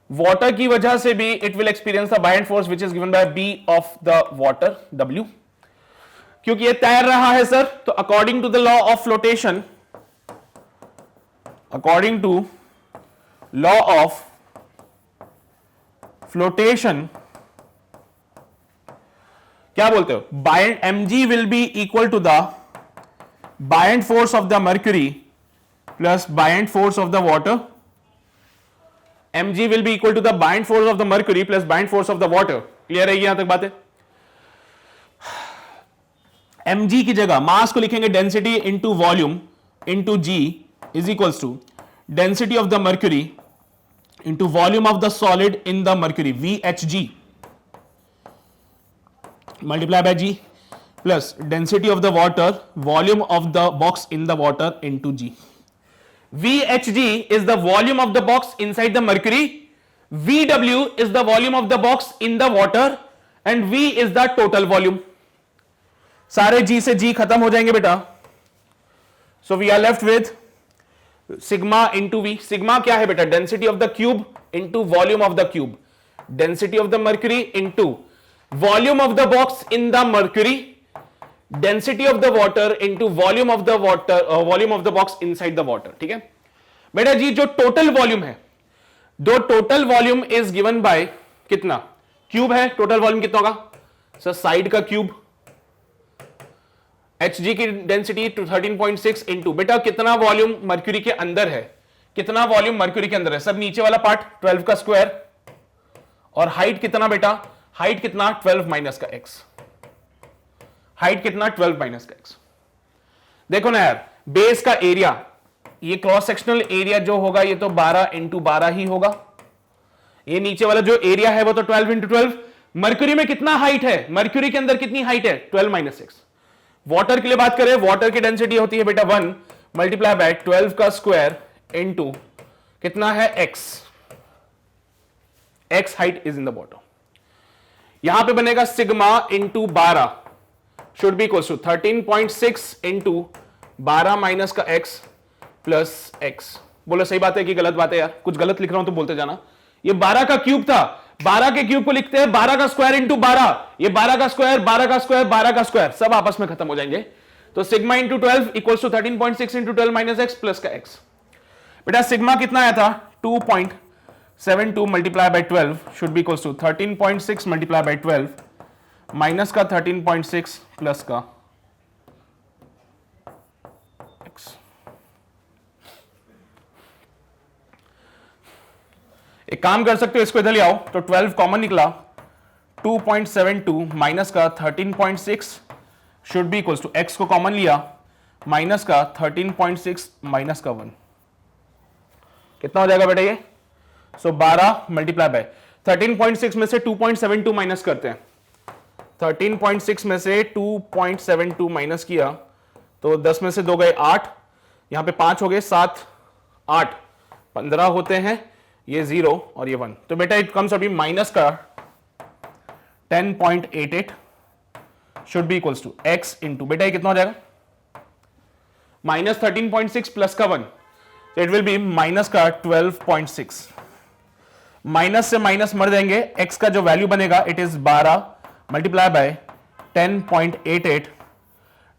Water की वजह से भी it will experience the buoyant force which is given by b of the water w। क्योंकि ये तैर रहा है सर, तो according to the law of flotation, according to law of flotation क्या बोलते हो, buoyant mg will be equal to the buoyant force of the mercury plus buoyant force of the water. mg will be equal to the buoyant force of the mercury plus buoyant force of the water. Clear है यहां तक बातें? mg की जगह mass को लिखेंगे density into volume into g is equals to density of the mercury into volume of the solid in the mercury VHG multiply by g plus density of the water, volume of the box in the water into g. VHG is the volume of the box inside the mercury, VW is the volume of the box in the water and V is the total volume. सारे g से g खत्म हो जाएंगे बेटा। So we are left with sigma into V. Sigma क्या है बेटा? Density of the cube into volume of the cube. Density of the mercury into volume of the box in the mercury, density of the water into volume of the water, volume of the box inside the water। ठीक है बेटा जी, जो total volume है, दो total volume is given bye कितना, cube है, total volume कितना होगा सर, साइड का क्यूब, Hg की डेंसिटी 13.6 इंटू बेटा कितना वॉल्यूम मर्क्यूरी के अंदर है, कितना वॉल्यूम मर्क्यूरी के अंदर है सर, नीचे वाला पार्ट 12 का स्क्वायर और हाइट कितना बेटा, हाइट कितना 12 माइनस का x, हाइट कितना 12 माइनस का x। देखो ना यार, बेस का एरिया, ये क्रॉस सेक्शनल एरिया जो होगा ये तो 12 इंटू 12 ही होगा, ये नीचे वाला जो एरिया है वो तो 12 इंटू 12। मर्क्यूरी में कितना हाइट है, मर्क्यूरी के अंदर कितनी हाइट है 12 माइनस 6। वाटर के लिए बात करें, वाटर की डेंसिटी होती है बेटा 1 मल्टीप्लाई बाय 12 का स्क्वायर इंटू कितना है x, x height is in the water. यहां पे बनेगा sigma into 12 should be equal to 13.6 into 12 minus का x प्लस x। बोलो सही बात है कि गलत बात है यार? कुछ गलत लिख रहा हूं तो बोलते जाना। ये 12 का क्यूब था, 12 के क्यूब को लिखते हैं 12 का स्क्वायर इंटू 12, ये 12 का स्क्वायर 12 का स्क्वायर 12 का स्क्वायर सब आपस में खत्म हो जाएंगे। तो sigma into 12 equal to 13.6 into 12 minus x plus का x। बेटा सिग्मा कितना आया था 2.72 multiply by 12 should be equal to 13.6 multiply by 12 minus का 13.6 प्लस का x। एक काम कर सकते हो, इसको इधर ले आओ तो 12 कॉमन निकला, 2.72 माइनस का 13.6 should be equal to x को कॉमन लिया माइनस का 13.6 माइनस का 1 कितना हो जाएगा बेटा ये, सो 12 मल्टीप्लाई बाय 13.6 में से 2.72 माइनस करते हैं, 13.6 में से 2.72 माइनस किया तो 10 में से 2 गए 8, यहां पे 5 हो गए 7 8 15 होते हैं, ये 0 और ये 1, तो बेटा इट कम्स अभी माइनस का 10.88 should be equals to x into बेटा ये कितना हो जाएगा माइनस 13.6 प्लस का 1, तो इट विल बी माइनस का 12.6। माइनस से माइनस मर जाएंगे, x का जो वैल्यू बनेगा it is 12 multiply by 10.88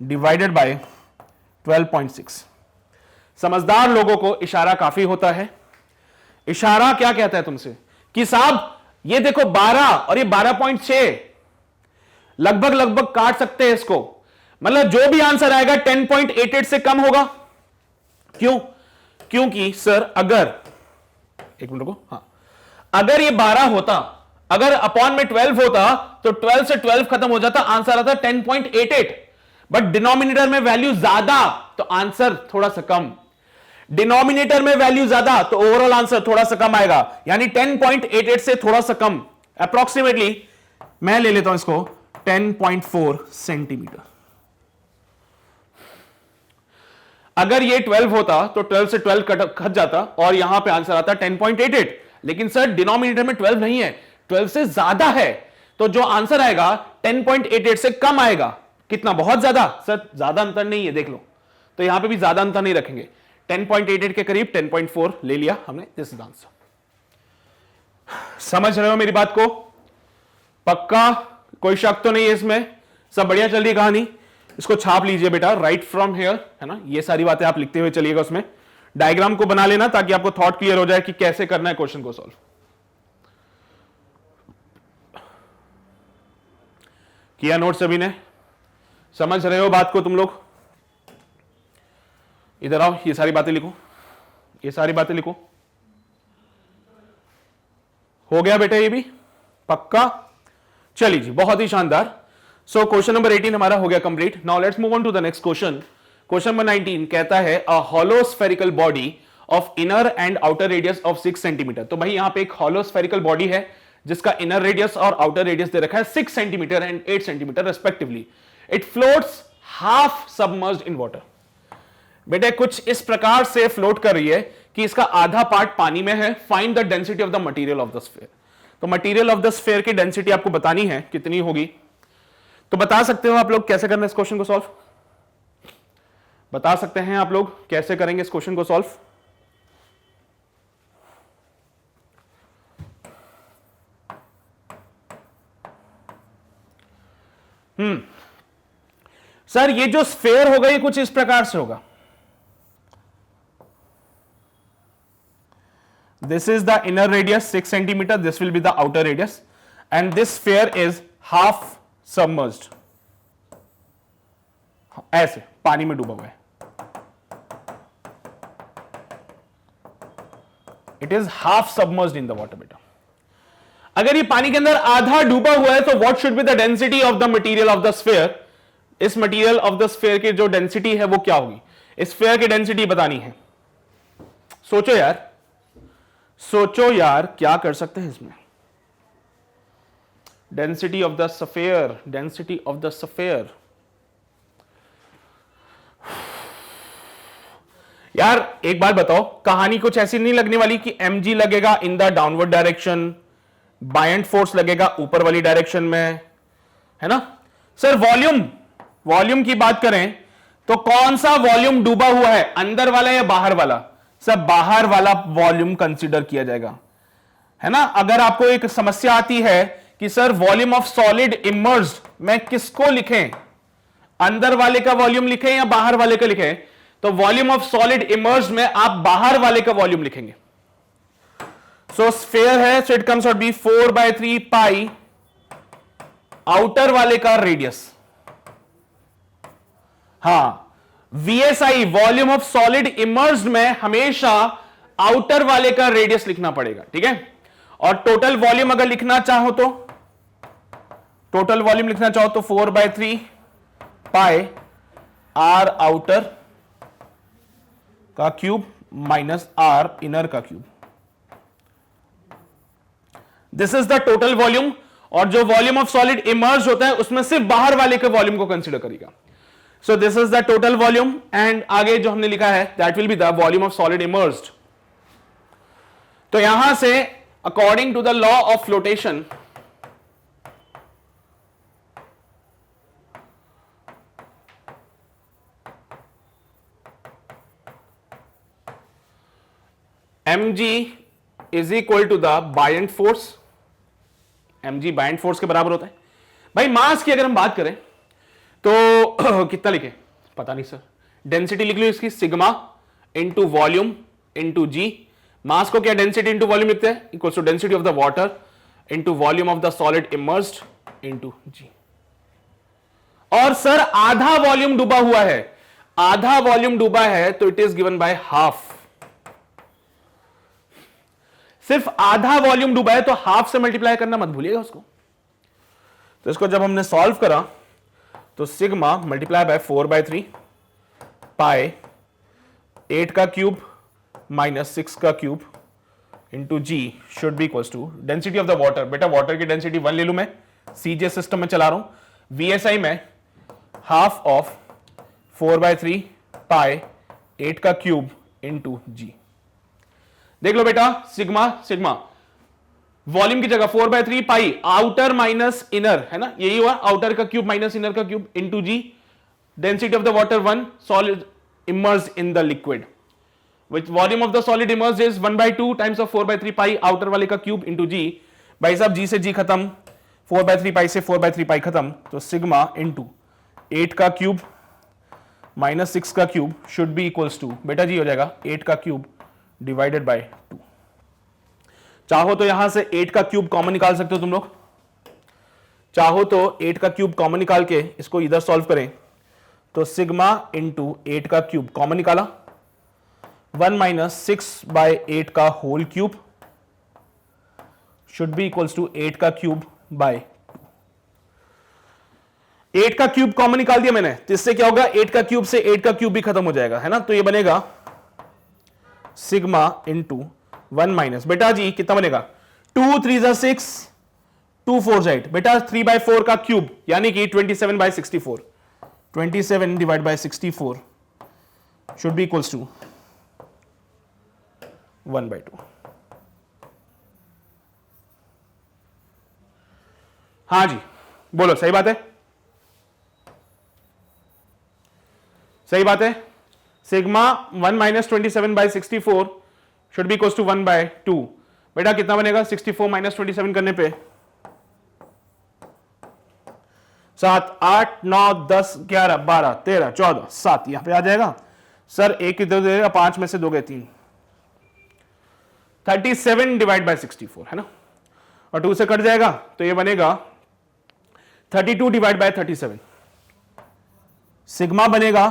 divided by 12.6। समझदार लोगों को इशारा काफी होता है। इशारा क्या कहता है तुमसे कि साहब ये देखो 12 और ये 12.6 लगभग लगभग काट सकते हैं इसको, मतलब जो भी आंसर आएगा 10.88 से कम होगा। क्यों? क्योंकि सर अगर, एक मिनट को, हाँ, अगर ये 12 होता, अगर अपॉन में 12 होता तो 12 से 12 खत्म हो जाता, आंसर आता 10.88। बट डिनोमिनेटर में वैल्यू ज्यादा तो आंसर थोड़ा सा कम, डिनोमिनेटर में वैल्यू ज्यादा तो ओवरऑल आंसर थोड़ा सा कम आएगा, यानी 10.88 से थोड़ा सा कम, अप्रोक्सीमेटली मैं ले लेता हूं इसको 10.4 सेंटीमीटर। अगर ये 12 होता तो 12 से 12 कट जाता और यहां पे आंसर आता 10.88, लेकिन सर डिनोमिनेटर में 12 नहीं है, 12 से ज्यादा है, तो जो आंसर आएगा 10.88 से कम आएगा। कितना? बहुत ज्यादा। सर ज्यादा अंतर नहीं है, देख लो, तो यहां पे भी ज्यादा अंतर नहीं रखेंगे, 10.88 के करीब 10.4 ले लिया हमने, दिस इज आंसर। समझ रहे हो मेरी बात को? पक्का? कोई शक तो नहीं है इसमें? सब बढ़िया चल रही कहानी? इसको छाप लीजिए बेटा, राइट फ्रॉम हियर, है ना, ये सारी बातें आप लिखते हुए चलिएगा, उसमें डायग्राम को बना लेना ताकि आपको थॉट क्लियर हो जाए कि कैसे करना है क्वेश्चन को सॉल्व। किया नोट सभी ने? समझ रहे हो बात को तुम लोग? इधर आओ, ये सारी बातें लिखो, ये सारी बातें लिखो। हो गया बेटा ये भी? पक्का? चलिए जी, बहुत ही शानदार। सो क्वेश्चन नंबर 18 हमारा हो गया complete. Now let's move on to the next question. Question number 19 कहता है a hollow spherical body of inner and outer radius of 6 centimetre. तो भाई यहां पे एक हॉलो स्फेरिकल बॉडी है जिसका इनर रेडियस और आउटर रेडियस दे रखा है 6 centimetre and 8 centimetre respectively. It floats half submerged in water. बेटे कुछ इस प्रकार से फ्लोट कर रही है कि इसका आधा पार्ट पानी में है। Find the density of the material of the sphere. तो मटेरियल ऑफ द स्फीयर की डेंसिटी आपको बतानी है, कितनी होगी? तो बता सकते हो आप लोग कैसे करना है इस क्वेश्चन को सॉल्व? बता सकते हैं आप लोग कैसे करेंगे इस क्वेश्चन को सॉल्व? सर ये जो स्फीयर होगा ये कुछ इस प्रकार से होगा। This is the inner radius 6 centimeter. This will be the outer radius, and this sphere is half submerged. ऐसे पानी में डूबा हुआ है। It is half submerged in the water, बेटा। अगर ये पानी के अंदर आधा डूबा हुआ है तो what should be the density of the material of the sphere? इस मटेरियल ऑफ द स्फीयर की जो डेंसिटी है वो क्या होगी? इस स्फीयर की डेंसिटी बतानी है। सोचो यार, सोचो यार, क्या कर सकते हैं इसमें? Density of the sphere, density of the sphere. यार एक बात बताओ, कहानी कुछ ऐसी नहीं लगने वाली कि mg लगेगा इन the downward direction, buoyant force लगेगा ऊपर वाली डायरेक्शन में, है ना? सर वॉल्यूम की बात करें तो कौन सा वॉल्यूम डूबा हुआ है, अंदर वाला या बाहर वाला? सब बाहर वाला वॉल्यूम कंसीडर किया जाएगा, है ना? अगर आपको एक समस्या आती है कि sir volume of solid immersed में किसको लिखें, अंदर वाले का वॉल्यूम लिखें या बाहर वाले का लिखें, तो वॉल्यूम ऑफ सॉलिड इमर्ज्ड में आप बाहर वाले का वॉल्यूम लिखेंगे। सो स्फीयर है, so it comes out be 4/3 pi outer वाले का रेडियस। हाँ, VSI volume of solid immersed में हमेशा आउटर वाले का रेडियस लिखना पड़ेगा, ठीक है? और टोटल वॉल्यूम अगर लिखना चाहो तो, टोटल वॉल्यूम लिखना चाहो तो 4/3 पाई आर आउटर का क्यूब माइनस आर इनर का cube. This is the total volume. और जो वॉल्यूम ऑफ सॉलिड इमर्ज होता है उसमें सिर्फ बाहर वाले के वॉल्यूम को कंसीडर करेगा। So this is the total volume, and आगे जो हमने लिखा है that will be the volume of solid immersed. तो यहां से according to the law of flotation, mg is equal to the buoyant force. mg buoyant force के बराबर होता है। भाई मास की अगर हम बात करें तो कितना लिखे पता नहीं सर, डेंसिटी लिख लो इसकी sigma into volume into g. Mass को क्या डेंसिटी इंटू वॉल्यूम लिखते हैं, equal to density of the water into volume of the solid immersed into g. और सर आधा वॉल्यूम डूबा हुआ है, आधा वॉल्यूम डूबा है तो it is given by half. सिर्फ आधा वॉल्यूम डूबा है तो हाफ से मल्टीप्लाई करना मत भूलिएगा उसको। तो इसको जब हमने सॉल्व करा तो सिग्मा मल्टीप्लाई बाय 4/3 पाई 8 का क्यूब माइनस 6 का cube into g should be equals to density of the water. बेटा वाटर की डेंसिटी 1 ले लू, मैं सीजे सिस्टम में चला रहा हूं, वीएसआई में हाफ ऑफ 4/3 पाई 8 का क्यूब इंटू जी। देख लो बेटा सिग्मा सिग्मा वॉल्यूम की जगह 4/3 पाई आउटर माइनस इनर है ना, यही हुआ आउटर का क्यूब माइनस इनर का cube into g. Density of the water 1, solid immersed in the liquid, which volume of the solid immersed is 1/2 times of 4/3 pi outer वाले का cube into जी। भाई साहब जी से जी खत्म, 4/3 पाई से 4/3 पाई खत्म, तो सिग्मा इंटू 8 का क्यूब माइनस 6 का cube should be equals to, बेटा जी हो जाएगा 8 का क्यूब डिवाइडेड बाय 2। चाहो तो यहां से 8 का क्यूब कॉमन निकाल सकते हो तुम लोग, चाहो तो 8 का क्यूब कॉमन निकाल के इसको इधर सॉल्व करें तो सिग्मा इंटू 8 का क्यूब कॉमन निकाला 1 माइनस 6/8 का whole cube should be equals to 8 का क्यूब बाय 8 का क्यूब कॉमन निकाल दिया मैंने, तो इससे क्या होगा 8 का क्यूब से 8 का क्यूब भी खत्म हो जाएगा है ना, तो ये बनेगा सिग्मा इंटू 1 माइनस, बेटा जी कितना बनेगा 2 3 6 2 4 8, बेटा 3/4 का क्यूब यानी कि 27/64, 27 divide by 64 should be equals to 1/2। हाँ जी बोलो, सही बात है, सही बात है। Sigma 1 minus 27/64 should be equals to 1/2। बेटा कितना बनेगा 64 माइनस 27 करने पे 7 8 9 10 11 12 13 14 7 यहां पे आ जाएगा सर, एक इधर देगा 5 में से दोगे 3, 37 डिवाइड बाय 64 है ना, और 2 से कट जाएगा तो ये बनेगा 32 डिवाइड बाय 37, सिग्मा बनेगा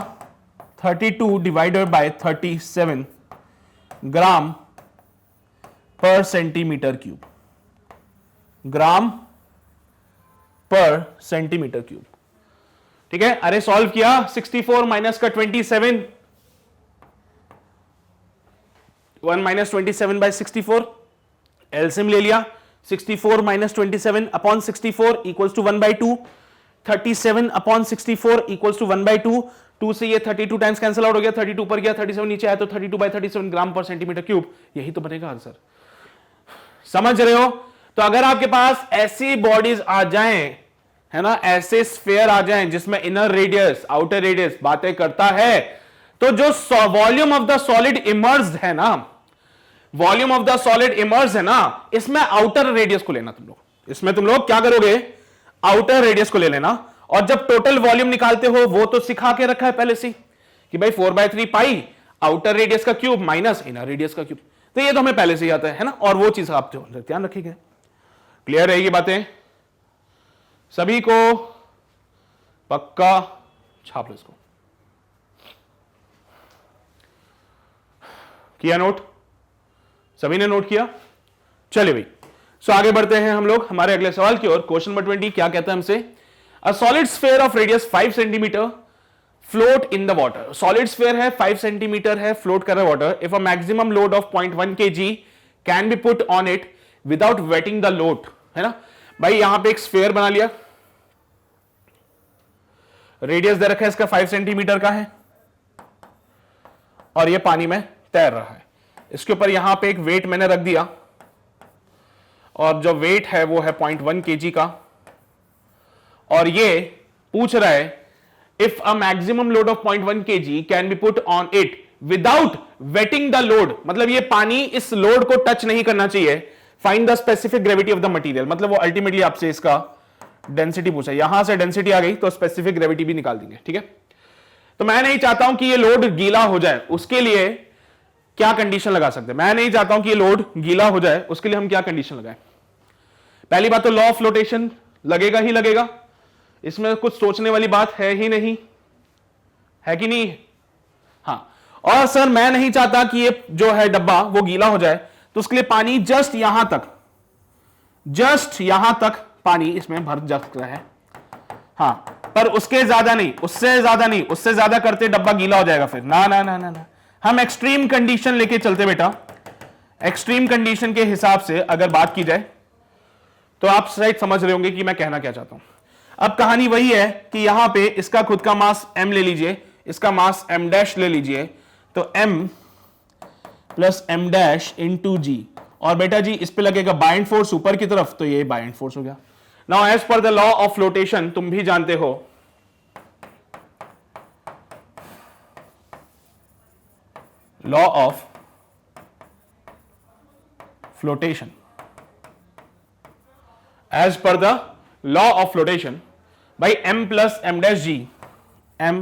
32 डिवाइडेड बाय 37 ग्राम पर सेंटीमीटर क्यूब, ग्राम पर सेंटीमीटर क्यूब। ठीक है, अरे सॉल्व किया 64 माइनस का 27, 1 माइनस 27/64 एलसीएम ले लिया, 64 minus 27 upon 64 equals to 1/2, 37 upon 64 equals to 1/2, 2 से ये 32 टाइम्स कैंसिल आउट हो गया, 32 पर गया, 37 नीचे आया तो 32/37 ग्राम पर सेंटीमीटर क्यूब, यही तो बनेगा आंसर। समझ रहे हो? तो अगर आपके पास ऐसी बॉडीज आ जाएं, है ना, ऐसे स्फीयर आ जाएं जिसमें इनर रेडियस आउटर रेडियस बातें करता है, तो जो volume of the solid immersed है ना, volume of the solid immersed है ना, इसमें आउटर रेडियस को लेना तुम लोग, इसमें तुम लोग क्या करोगे, आउटर रेडियस को ले लेना, और जब टोटल वॉल्यूम निकालते हो वो तो सिखा के रखा है पहले से कि भाई 4/3 पाई आउटर रेडियस का क्यूब माइनस इनर रेडियस का क्यूब, तो ये तो हमें पहले से ही आता है ना, और वो चीज आप ध्यान रखिएगा। क्लियर रहेगी बातें सभी को? पक्का छाप लो इसको। किया नोट? सभी ने नोट किया? चलिए भाई, सो आगे बढ़ते हैं हम लोग हमारे अगले सवाल की ओर। क्वेश्चन नंबर 20 क्या कहता है हमसे, a solid sphere of radius 5 centimetre float in the water. Solid sphere है 5 सेंटीमीटर है, फ्लोट कर रहा है water. If a maximum load of 0.1 kg can be put on it without waiting the load, है ना भाई, यहां पे एक स्फीयर बना लिया, रेडियस दे रखा है इसका 5 सेंटीमीटर का है, और ये पानी में तैर रहा है। इसके ऊपर यहां पे एक वेट मैंने रख दिया, और जो वेट है वो है 0.1 kg का, और ये पूछ रहा है if a maximum load of 0.1 kg can be put on it without waiting the load, मतलब ये पानी इस लोड को टच नहीं करना चाहिए। Find the specific gravity of the material, मतलब वो अल्टीमेटली आपसे इसका डेंसिटी पूछा, यहां से डेंसिटी आ गई तो स्पेसिफिक ग्रेविटी भी निकाल देंगे, ठीक है। तो मैं नहीं चाहता हूं कि ये लोड गीला हो जाए, उसके लिए क्या कंडीशन लगा सकते हैं? मैं नहीं चाहता हूं कि ये लोड गीला हो जाए, उसके लिए हम क्या कंडीशन लगाएं? पहली बात तो लॉ ऑफ फ्लोटेशन लगेगा ही लगेगा, इसमें कुछ सोचने वाली बात है ही नहीं, है कि नहीं? हाँ। और सर मैं नहीं चाहता कि ये जो है डब्बा वो गीला हो जाए, तो उसके लिए पानी जस्ट यहां तक पानी इसमें भर सकता है, हाँ, पर उसके ज्यादा नहीं, उससे ज्यादा करते डब्बा गीला हो जाएगा फिर। ना ना ना ना ना, हम एक्सट्रीम कंडीशन लेके चलते बेटा। एक्सट्रीम कंडीशन के हिसाब से अगर बात की जाए तो आप शायद समझ रहे होंगे कि मैं कहना क्या चाहता हूं। अब कहानी वही है कि यहां पे इसका खुद का मास m ले लीजिए, इसका मास m डैश ले लीजिए, तो m plus m dash into g, और बेटा जी इस पे लगेगा बाइंड फोर्स ऊपर की तरफ, तो ये बाइंड फोर्स हो गया। Now as per the law of flotation, तुम भी जानते हो law of flotation, as per the law of flotation by m plus m dash g, m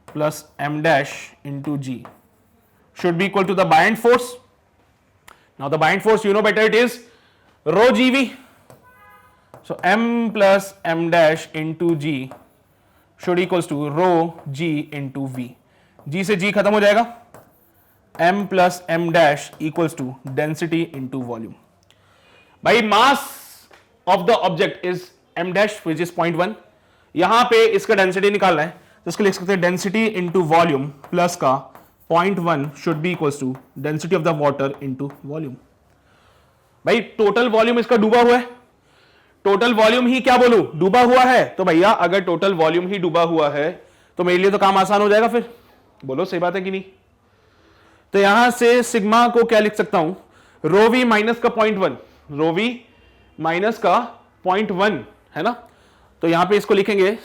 plus m dash into g should be equal to the buoyant force. Now the buoyant force, you know better, it is rho gv. So m plus m dash into g should equals to rho g into v. g से g खत्म हो जाएगा, m plus m dash equals to density into volume. By mass of the object is m dash which is 0.1. यहां पे इसका density निकालना है, तो इसको लिख सकते हैं डेंसिटी इंटू वॉल्यूम प्लस का 0.1 should be equals to density of the water into volume. भाई टोटल वॉल्यूम इसका डूबा हुआ है, टोटल वॉल्यूम ही क्या बोलूं, डूबा हुआ है। तो भैया अगर टोटल वॉल्यूम ही डूबा हुआ है तो मेरे लिए तो काम आसान हो जाएगा फिर, बोलो सही बात है कि नहीं? तो यहां से सिग्मा को क्या लिख सकता हूं, रो वी माइनस का 0.1, रो वी माइनस का 0.1 है ना, तो यहां पे इसको लिखेंगे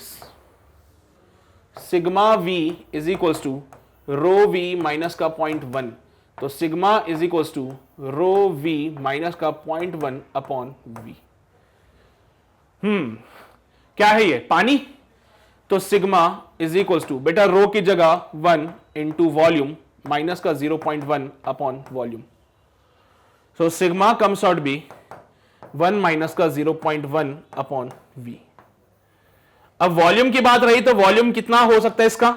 sigma v is equals to rho v minus का 0.1, तो sigma is equals to rho v minus का 0.1 अपॉन वी। क्या है ये, पानी, तो सिग्मा इज इक्वल्स टू बेटा रो की जगह 1 इंटू वॉल्यूम माइनस का 0.1 upon volume, so sigma comes out be 1 minus का 0.1 अपॉन वी। अब वॉल्यूम की बात रही तो वॉल्यूम कितना हो सकता है इसका,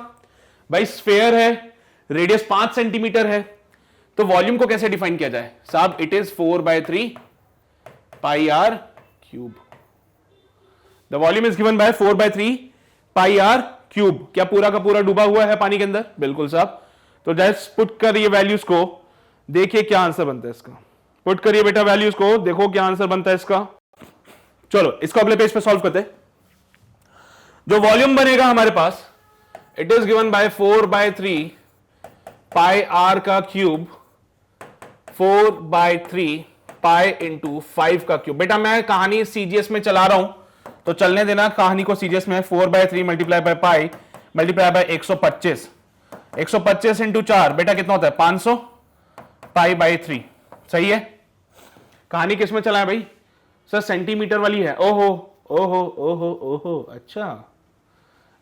भाई स्फेयर है, रेडियस 5 सेंटीमीटर है, तो वॉल्यूम को कैसे डिफाइन किया जाए साहब, it is 4/3 pi r cube. The volume is given by 4/3 pi r cube. क्या पूरा का पूरा डूबा हुआ है पानी के अंदर? बिल्कुल साहब। तो जस्ट पुट करिए वैल्यूज को, देखिए क्या आंसर बनता है इसका, पुट करिए बेटा वैल्यूज को, देखो क्या आंसर बनता है इसका। चलो इसको अगले पेज पे सॉल्व करते हैं। जो वॉल्यूम बनेगा हमारे पास, it is given by 4/3 pi r का क्यूब, 4/3 पाई इंटू 5 का क्यूब। बेटा मैं कहानी सीजीएस में चला रहा हूं तो चलने देना कहानी को सीजीएस में। 4/3 multiply by pi multiply by 125, 125 into 4 बेटा कितना होता है 500 पाई बाई 3, सही है। कहानी किस में चला है भाई सर, सेंटीमीटर वाली है। ओहो ओहो ओहो ओहो, अच्छा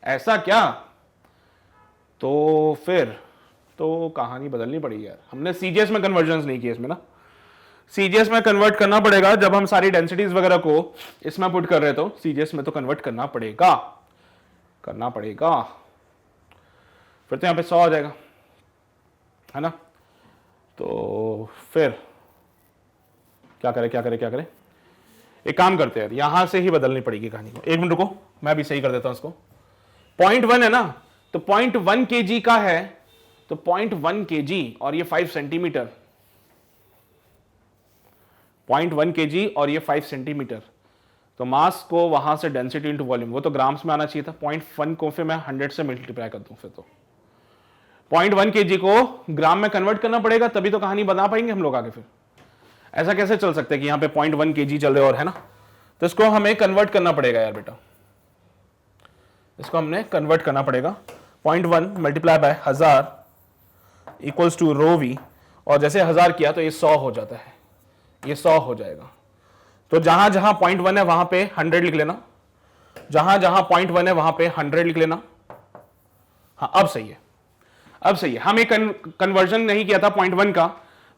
ऐसा क्या, तो फिर तो कहानी बदलनी पड़ेगी यार, हमने सीजीएस में कन्वर्जन नहीं किया इसमें ना, सीजीएस में कन्वर्ट करना पड़ेगा जब हम सारी डेंसिटीज वगैरह को इसमें पुट कर रहे तो सीजीएस में तो कन्वर्ट करना पड़ेगा, फिर तो यहां पे 100 आ जाएगा है ना। तो फिर क्या करें, एक काम करते हैं यार, यहां से ही बदलनी पड़ेगी कहानी को। एक मिनट रुको, मैं भी सही कर देता हूं इसको। 0.1 है ना, तो 0.1 kg का है, तो 0.1 kg और ये 5 सेंटीमीटर, 0.1 kg और ये 5 सेंटीमीटर, तो मास को वहां से डेंसिटी इंटू वॉल्यूम, वो तो ग्राम्स में आना चाहिए था। 0.1 को फिर मैं 100 से मल्टीप्लाई कर दूं, फिर तो 0.1 kg को ग्राम में कन्वर्ट करना पड़ेगा, तभी तो कहानी बना पाएंगे हम लोग आगे। फिर ऐसा कैसे चल सकता है कि यहां पे 0.1 kg चल रहे और है ना, तो इसको हमें कन्वर्ट करना पड़ेगा यार बेटा, इसको हमने कन्वर्ट करना पड़ेगा। 0.1 multiply by 1000 equals to rho v, और जैसे 1000 किया तो ये 100 हो जाता है, ये 100 हो जाएगा। तो जहां जहां 0.1 है वहां पे 100 लिख लेना, जहां जहां 0.1 है वहां पे 100 लिख लेना। हाँ अब सही है, अब सही है। हम एक कन्वर्जन नहीं किया था 0.1 का,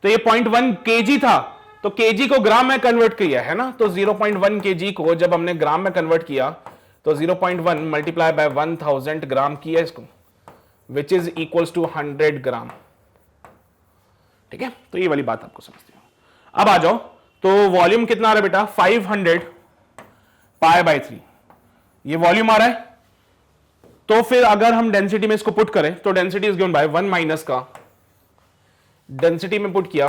तो ये 0.1 kg था, तो kg को ग्राम में कन्वर्ट किया है ना, तो 0.1 kg को जब हमने ग्राम में कन्वर्ट किया तो 0.1 मल्टीप्लाई बाय 1000 ग्राम किया इसको, विच इज इक्वल्स टू 100 ग्राम। ठीक है, तो ये वाली बात आपको समझती हो। अब आ जाओ, तो वॉल्यूम कितना आ रहा है बेटा, 500 पाई बाय 3, ये वॉल्यूम आ रहा है। तो फिर अगर हम डेंसिटी में इसको पुट करें तो density is given by 1 minus का, डेंसिटी में पुट किया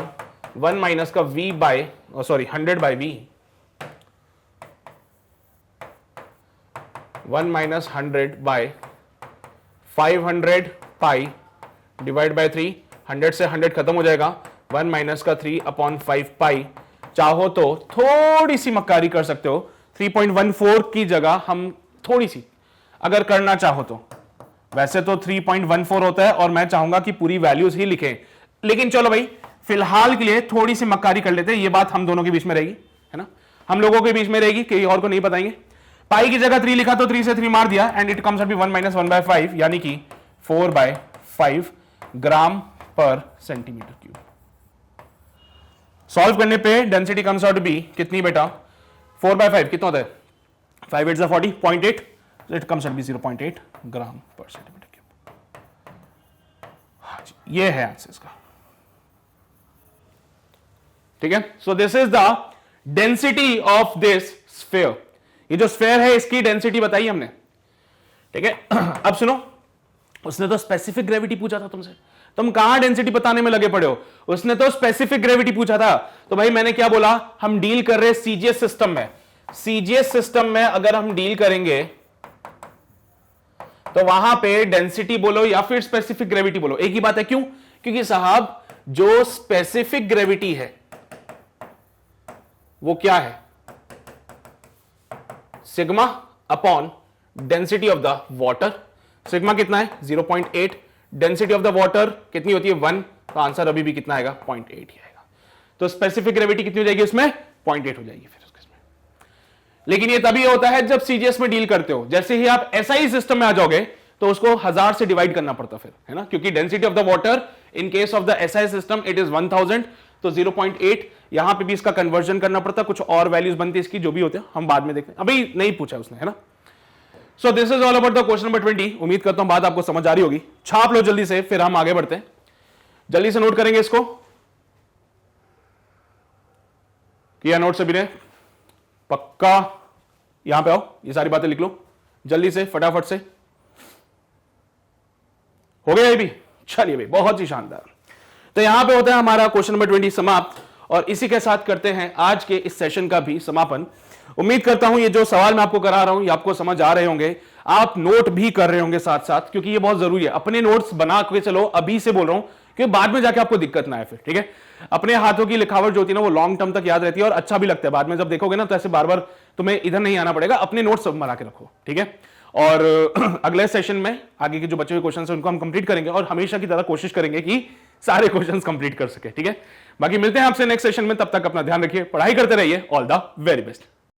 1 माइनस का v by, sorry 100 by v, 1 minus 100 by 500 pi divide by 3, 100 से 100 खत्म हो जाएगा, 1 माइनस का 3 अपॉन 5 पाई। चाहो तो थोड़ी सी मक्कारी कर सकते हो, 3.14 की जगह हम थोड़ी सी अगर करना चाहो तो, वैसे तो 3.14 होता है और मैं चाहूंगा कि पूरी वैल्यूज ही लिखें, लेकिन चलो भाई फिलहाल के लिए थोड़ी सी मक्कारी कर लेते हैं। ये बात हम दोनों के बीच में रहेगी, है ना, हम लोगों के बीच में रहेगी, कहीं और को नहीं बताएंगे। पाई की जगह 3 लिखा तो 3 से 3 मार दिया and it comes out be 1 minus 1/5 यानी कि 4/5 ग्राम पर सेंटीमीटर क्यूब। सॉल्व करने पे डेंसिटी कम्स आउट बी कितनी बेटा, 4/5 कितना होता है, 5 8 40, 0.8, इट कम्स आउट बी 0.8 ग्राम पर सेंटीमीटर क्यूब। हाँ जी, ये है आंसर इसका। ठीक है, so this is the density of this sphere. ये जो स्फीयर है इसकी डेंसिटी बताई हमने। ठीक है, अब सुनो, उसने तो स्पेसिफिक ग्रेविटी पूछा था तुमसे, तुम कहां डेंसिटी बताने में लगे पड़े हो, उसने तो स्पेसिफिक ग्रेविटी पूछा था। तो भाई मैंने क्या बोला, हम डील कर रहे हैं सीजीएस सिस्टम में। सीजीएस सिस्टम में अगर हम डील करेंगे तो वहां पे डेंसिटी बोलो या फिर स्पेसिफिक ग्रेविटी बोलो, एक ही बात है। क्यों? क्योंकि साहब जो स्पेसिफिक ग्रेविटी है वो क्या है, sigma upon density of the water. Sigma कितना है, 0.8, डेंसिटी ऑफ द वाटर कितनी होती है 1, तो आंसर अभी भी कितना आएगा, 0.8 ही आएगा। तो स्पेसिफिक ग्रेविटी कितनी हो जाएगी उसमें, 0.8 हो जाएगी फिर उसमें। लेकिन ये तभी होता है जब सीजीएस में डील करते हो। जैसे ही आप एसआई सिस्टम में आ जाओगे तो उसको 1000 से डिवाइड करना पड़ता फिर, है ना, क्योंकि density of the water in case of the SI system it is 1000, तो 0.8 यहां पे भी इसका कन्वर्जन करना पड़ता, कुछ और वैल्यूज बनती है इसकी जो भी होते हैं, हम बाद में देखते हैं, अभी नहीं पूछा उसने, है ना। सो this is all about the question number 20। उम्मीद करता हूं बात आपको समझ आ रही होगी। छाप लो जल्दी से, फिर हम आगे बढ़ते हैं। जल्दी से नोट करेंगे इसको, किया नोट सभी ने, पक्का यहां पे आओ, ये सारी बातें लिख लो जल्दी से फटाफट से। हो गया ये भी, चलिए भाई बहुत ही शानदार। तो यहां पे होता है हमारा क्वेश्चन नंबर 20 समाप्त, और इसी के साथ करते हैं आज के इस सेशन का भी समापन। उम्मीद करता हूं ये जो सवाल मैं आपको करा रहा हूं ये आपको समझ आ रहे होंगे, आप नोट भी कर रहे होंगे साथ साथ, क्योंकि ये बहुत जरूरी है। अपने नोट्स बना के चलो, अभी से बोल रहा हूं कि बाद में जाके आपको दिक्कत ना आए फिर। ठीक है, अपने हाथों की लिखावट जो होती है ना वो लॉन्ग टर्म तक याद रहती है और अच्छा भी लगता है। बाद में जब देखोगे ना तो ऐसे बार बार तुम्हें इधर नहीं आना पड़ेगा, अपने नोट्स सब बना के रखो। ठीक है, और अगले सेशन में आगे के जो बचे हुए क्वेश्चन है उनको हम कंप्लीट करेंगे और हमेशा की तरह कोशिश करेंगे कि सारे क्वेश्चंस कंप्लीट कर सके। ठीक है, बाकी मिलते हैं आपसे नेक्स्ट सेशन में, तब तक अपना ध्यान रखिए, पढ़ाई करते रहिए, ऑल द वेरी बेस्ट।